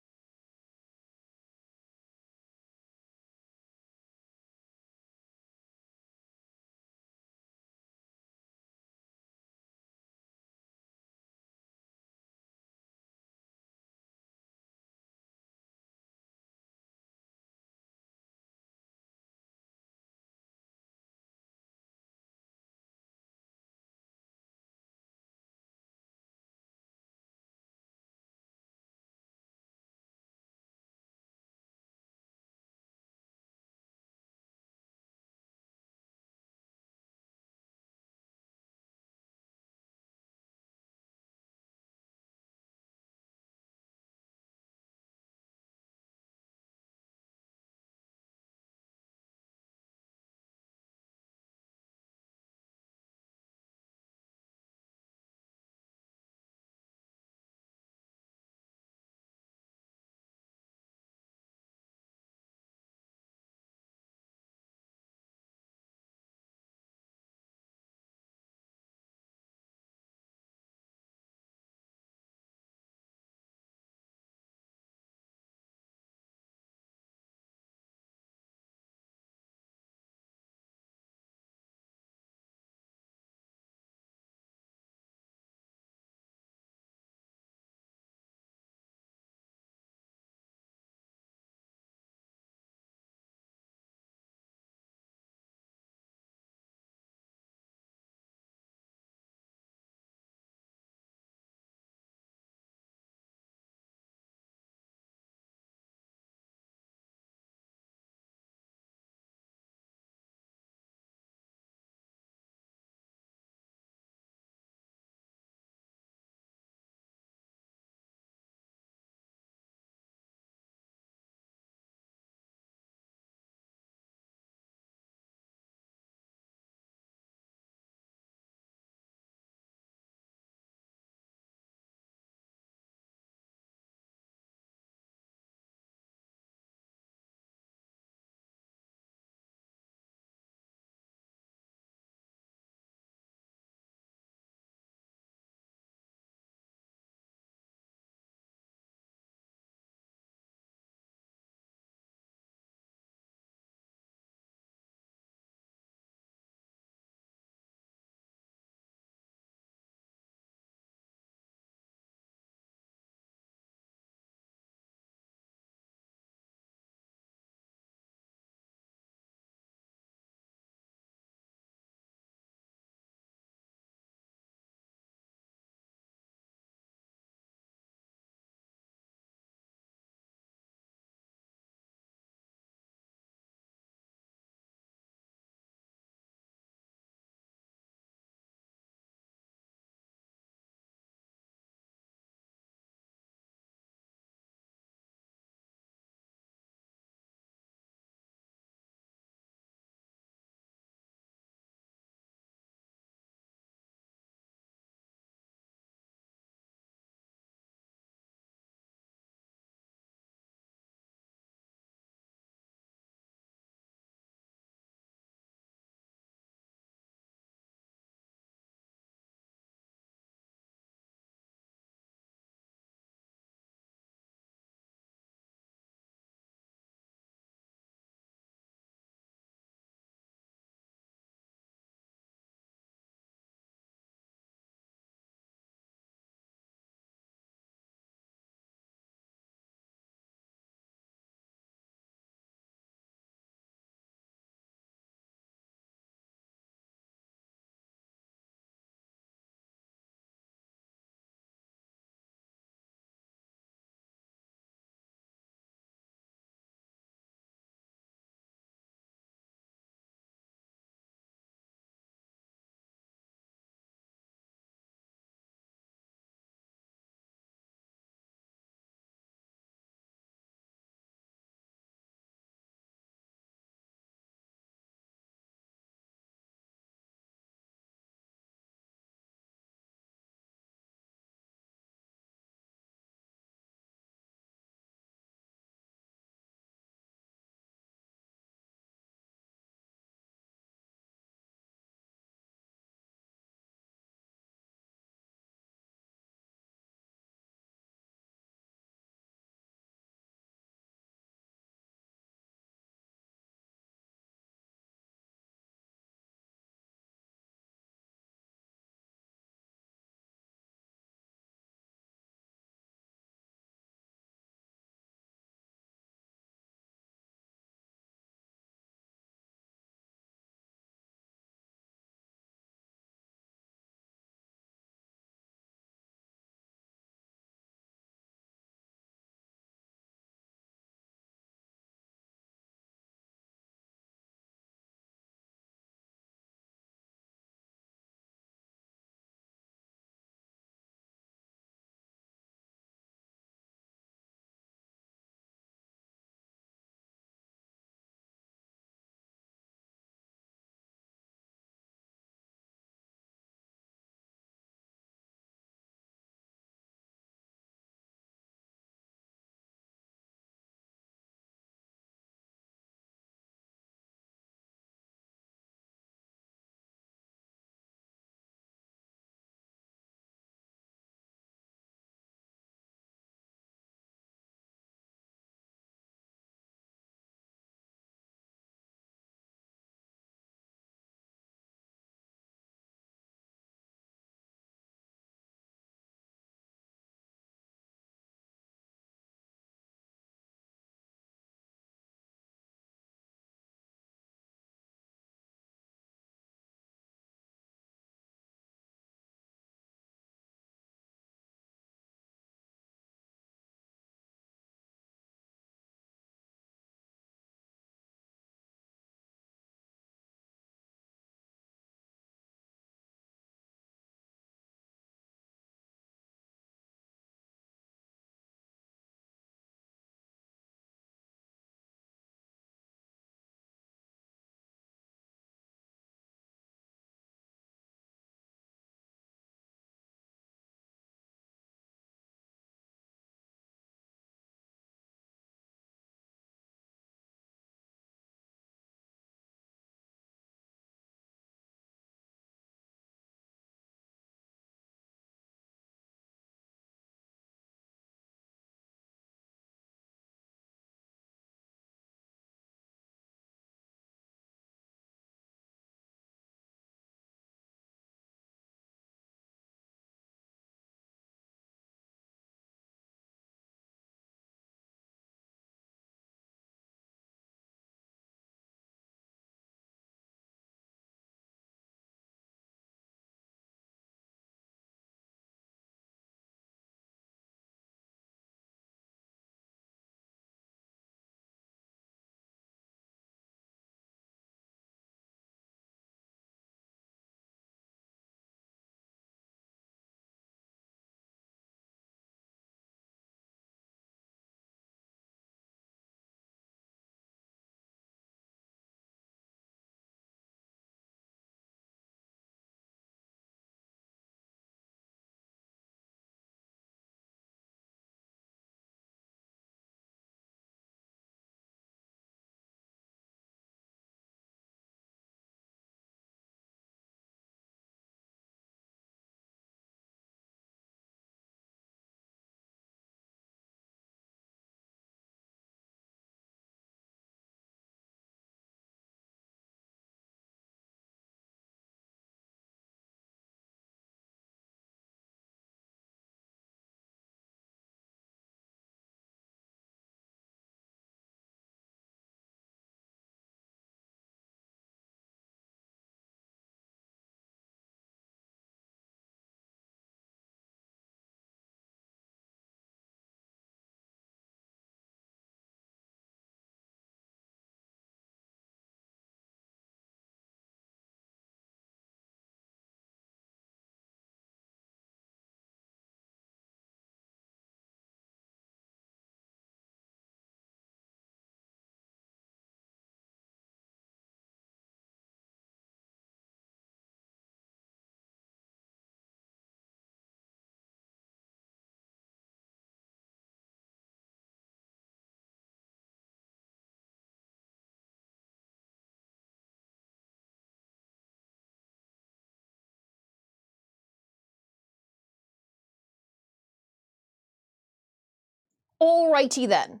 Alrighty then.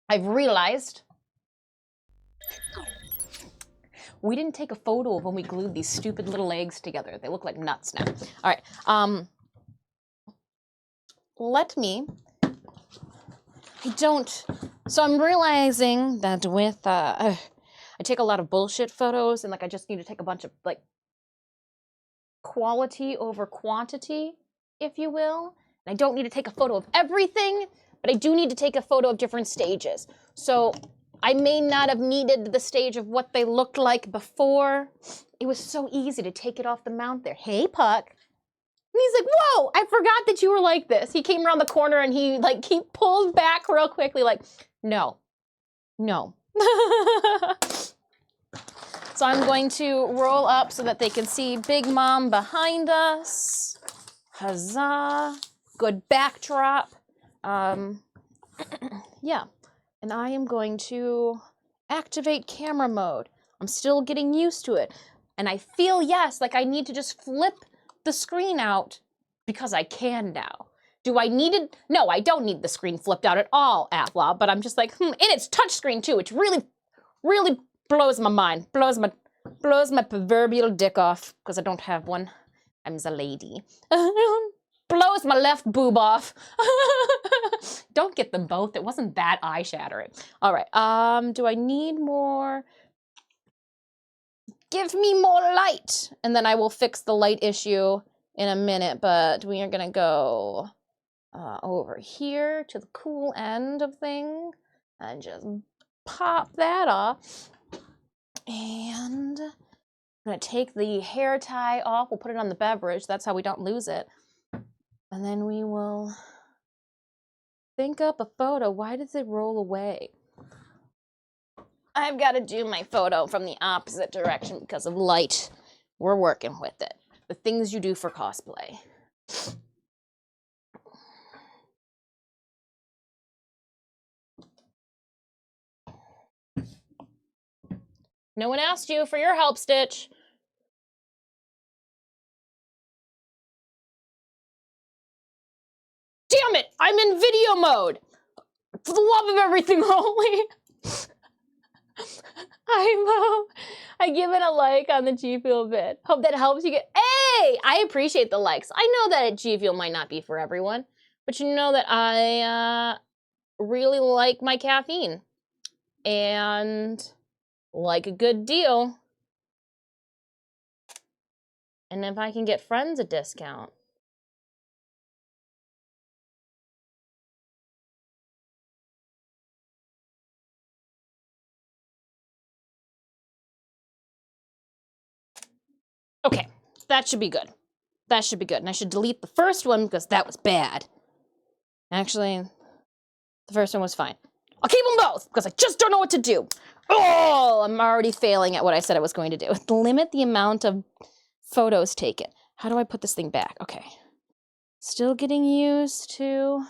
I've realized we didn't take a photo of when we glued these stupid little eggs together. They look like nuts now. All right. Let me. So I'm realizing that with I take a lot of bullshit photos, and like I just need to take a bunch of like quality over quantity, if you will. And I don't need to take a photo of everything, but I do need to take a photo of different stages. So I may not have needed the stage of what they looked like before. It was so easy to take it off the mount there. Hey, Puck. And he's like, whoa, I forgot that you were like this. He came around the corner and he pulled back real quickly like, no. So I'm going to roll up so that they can see Big Mom behind us. Huzzah. Good backdrop. Yeah. And I am going to activate camera mode. I'm still getting used to it. And I feel, yes, like I need to just flip the screen out because I can now. Do I need it? No, I don't need the screen flipped out at all, Atlaw, but I'm just like, and it's touchscreen too, which really, really blows my mind, blows my proverbial dick off, because I don't have one. I'm the lady. Blows my left boob off. Don't get them both. It wasn't that eye-shattering. All right. Do I need more? Give me more light, and then I will fix the light issue in a minute. But we are gonna go over here to the cool end of thing and just pop that off. And I'm gonna take the hair tie off. We'll put it on the beverage. That's how we don't lose it. And then we will think up a photo. Why does it roll away? I've got to do my photo from the opposite direction because of light. We're working with it. The things you do for cosplay. No one asked you for your help, Stitch. Damn it! I'm in video mode! For the love of everything holy! I give it a like on the GFuel bit. Hope that helps you get. Hey! I appreciate the likes. I know that GFuel might not be for everyone, but you know that I really like my caffeine. And like a good deal. And if I can get friends a discount. Okay, that should be good. That should be good. And I should delete the first one because that was bad. Actually, the first one was fine. I'll keep them both because I just don't know what to do. Oh, I'm already failing at what I said I was going to do. Limit the amount of photos taken. How do I put this thing back? Okay. Still getting used to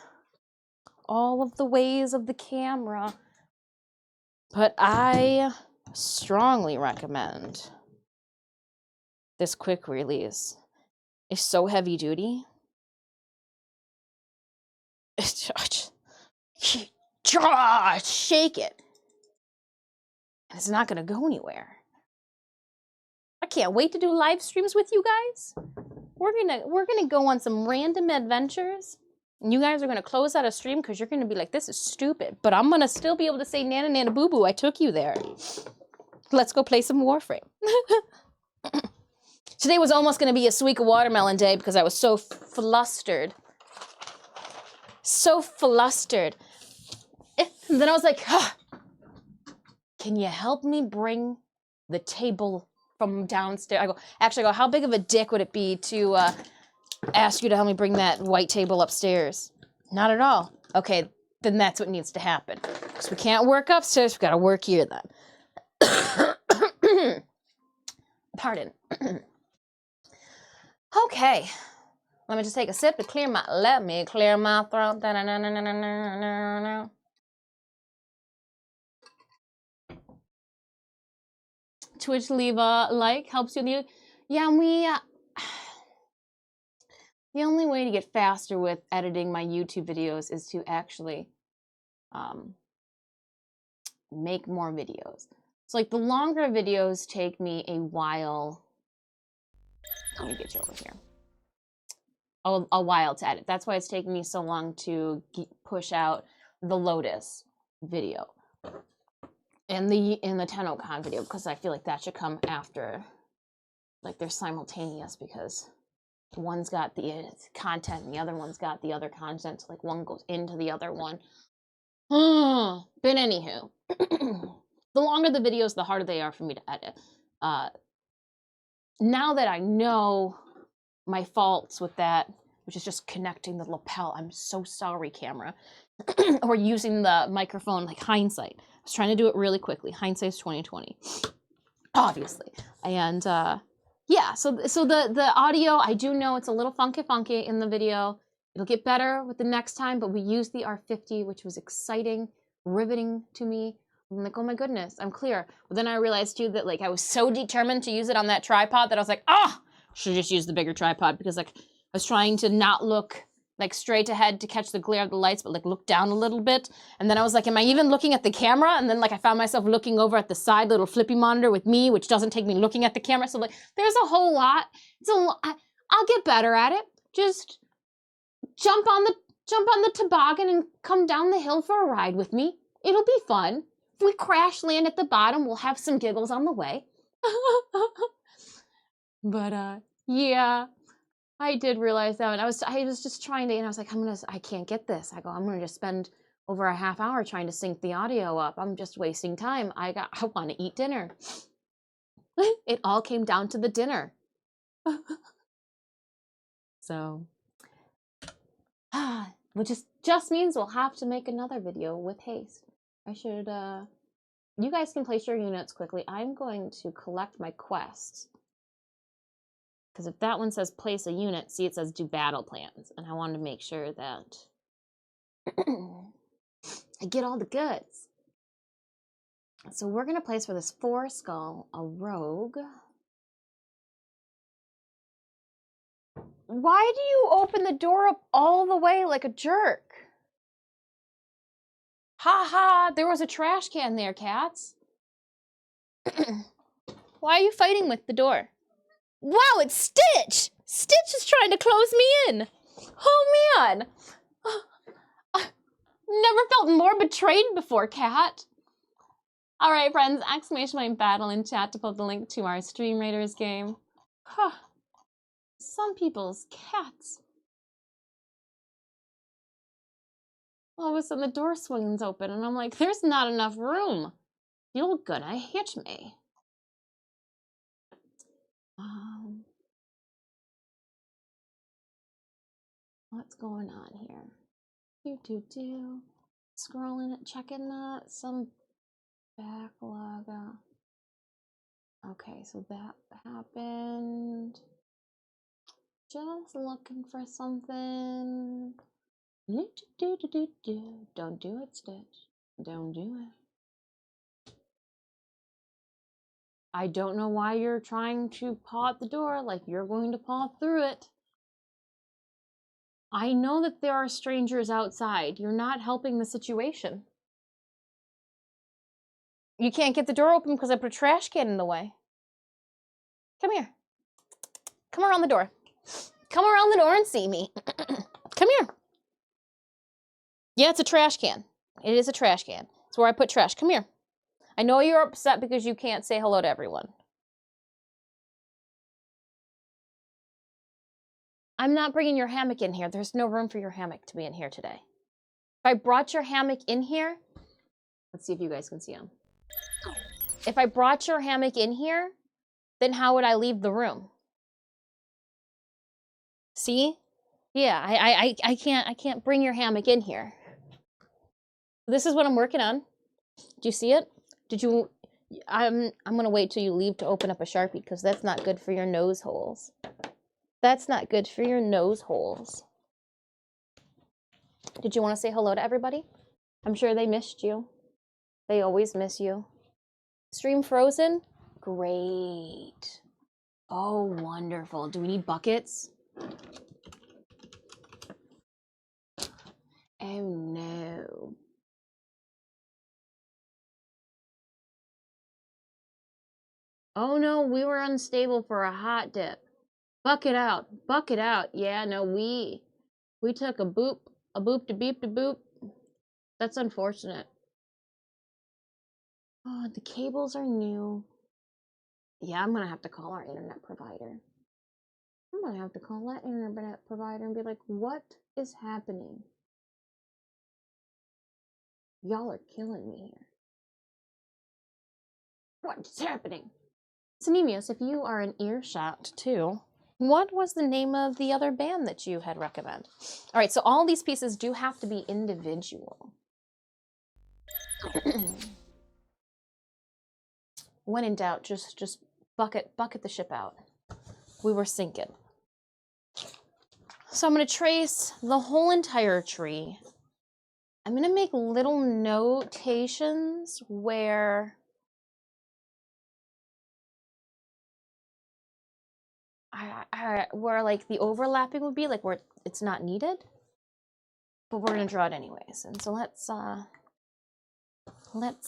all of the ways of the camera. But I strongly recommend this quick release. It's so heavy duty. Shake it. And it's not gonna go anywhere. I can't wait to do live streams with you guys. We're gonna go on some random adventures. And you guys are gonna close out a stream because you're gonna be like, this is stupid. But I'm gonna still be able to say, Nana Nana Boo Boo, I took you there. Let's go play some Warframe. Today was almost gonna be a Suika watermelon day because I was so flustered. So flustered. And then I was like, can you help me bring the table from downstairs? I go, how big of a dick would it be to ask you to help me bring that white table upstairs? Not at all. Okay, then that's what needs to happen. Because we can't work upstairs, we gotta work here then. Pardon. Okay. Let me just take a sip to clear my, let me clear my throat. Twitch, leave a like, helps you. Yeah, we, The only way to get faster with editing my YouTube videos is to actually make more videos. So like the longer videos take me a while. Let me get you over here. A while to edit. That's why it's taking me so long to push out the Lotus video and the TennoCon video, because I feel like that should come after. Like they're simultaneous, because one's got the content and the other one's got the other content. So like one goes into the other one. But anywho, the longer the videos, the harder they are for me to edit. Now that I know my faults with that, which is just connecting the lapel, I'm so sorry, camera, or using the microphone, like hindsight. I was trying to do it really quickly. Hindsight's 2020, obviously. And yeah, so the audio, I do know it's a little funky in the video. It'll get better with the next time, but we used the R50, which was exciting, riveting to me. I'm like, oh my goodness, I'm clear. But then I realized too that like I was so determined to use it on that tripod that I was like, should just use the bigger tripod, because like I was trying to not look like straight ahead to catch the glare of the lights, but like look down a little bit. And then I was like, am I even looking at the camera? And then like I found myself looking over at the side little flippy monitor with me, which doesn't take me looking at the camera. So like there's a whole lot. I'll get better at it. Just jump on the toboggan and come down the hill for a ride with me. It'll be fun. If we crash land at the bottom, we'll have some giggles on the way. But yeah, I did realize that. And I was just trying to, and I was like, I can't get this. I'm gonna just spend over a half hour trying to sync the audio up. I'm just wasting time. I want to eat dinner. It all came down to the dinner. So, which just means we'll have to make another video with haste. I should, you guys can place your units quickly. I'm going to collect my quests. Because if that one says place a unit, see, it says do battle plans. And I wanted to make sure that I get all the goods. So we're going to place for this 4 skull a rogue. Why do you open the door up all the way like a jerk? Ha ha, there was a trash can there, cats. Why are you fighting with the door? Wow, it's Stitch! Stitch is trying to close me in. Oh man. Never felt more betrayed before, cat. All right, friends, ! battle in chat to put the link to our Stream Raiders game. Huh. Some people's cats. All of a sudden the door swings open and I'm like, there's not enough room. You're gonna hit me. What's going on here? Scrolling it, checking that. Some backlog. Okay, so that happened. Just looking for something. Don't do it, Stitch. Don't do it. I don't know why you're trying to paw at the door like you're going to paw through it. I know that there are strangers outside. You're not helping the situation. You can't get the door open because I put a trash can in the way. Come here. Come around the door. Come around the door and see me. Come here. Yeah, it's a trash can. It is a trash can. It's where I put trash. Come here. I know you're upset because you can't say hello to everyone. I'm not bringing your hammock in here. There's no room for your hammock to be in here today. If I brought your hammock in here, let's see if you guys can see him. If I brought your hammock in here, then how would I leave the room? See? Yeah, I can't bring your hammock in here. This is what I'm working on. Do you see it? Did you? I'm gonna wait till you leave to open up a Sharpie because that's not good for your nose holes. That's not good for your nose holes. Did you want to say hello to everybody? I'm sure they missed you. They always miss you. Stream frozen? Great. Oh, wonderful. Do we need buckets? Oh no. Oh no, we were unstable for a hot dip. Buck it out. Buck it out. Yeah, no, we took a boop to beep to boop. That's unfortunate. Oh, the cables are new. Yeah, I'm gonna have to call our internet provider. I'm gonna have to call that internet provider and be like, what is happening? Y'all are killing me here. What is happening? Sanemius, if you are an earshot too, what was the name of the other band that you had recommended? All right, so all these pieces do have to be individual. When in doubt, just bucket the ship out. We were sinking. So I'm gonna trace the whole entire tree. I'm gonna make little notations where where like the overlapping would be, like where it's not needed. But we're gonna draw it anyways. And so let's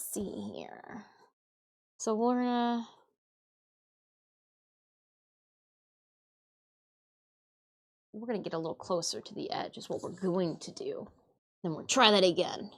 see here. So we're gonna get a little closer to the edge is what we're going to do. Then we'll try that again.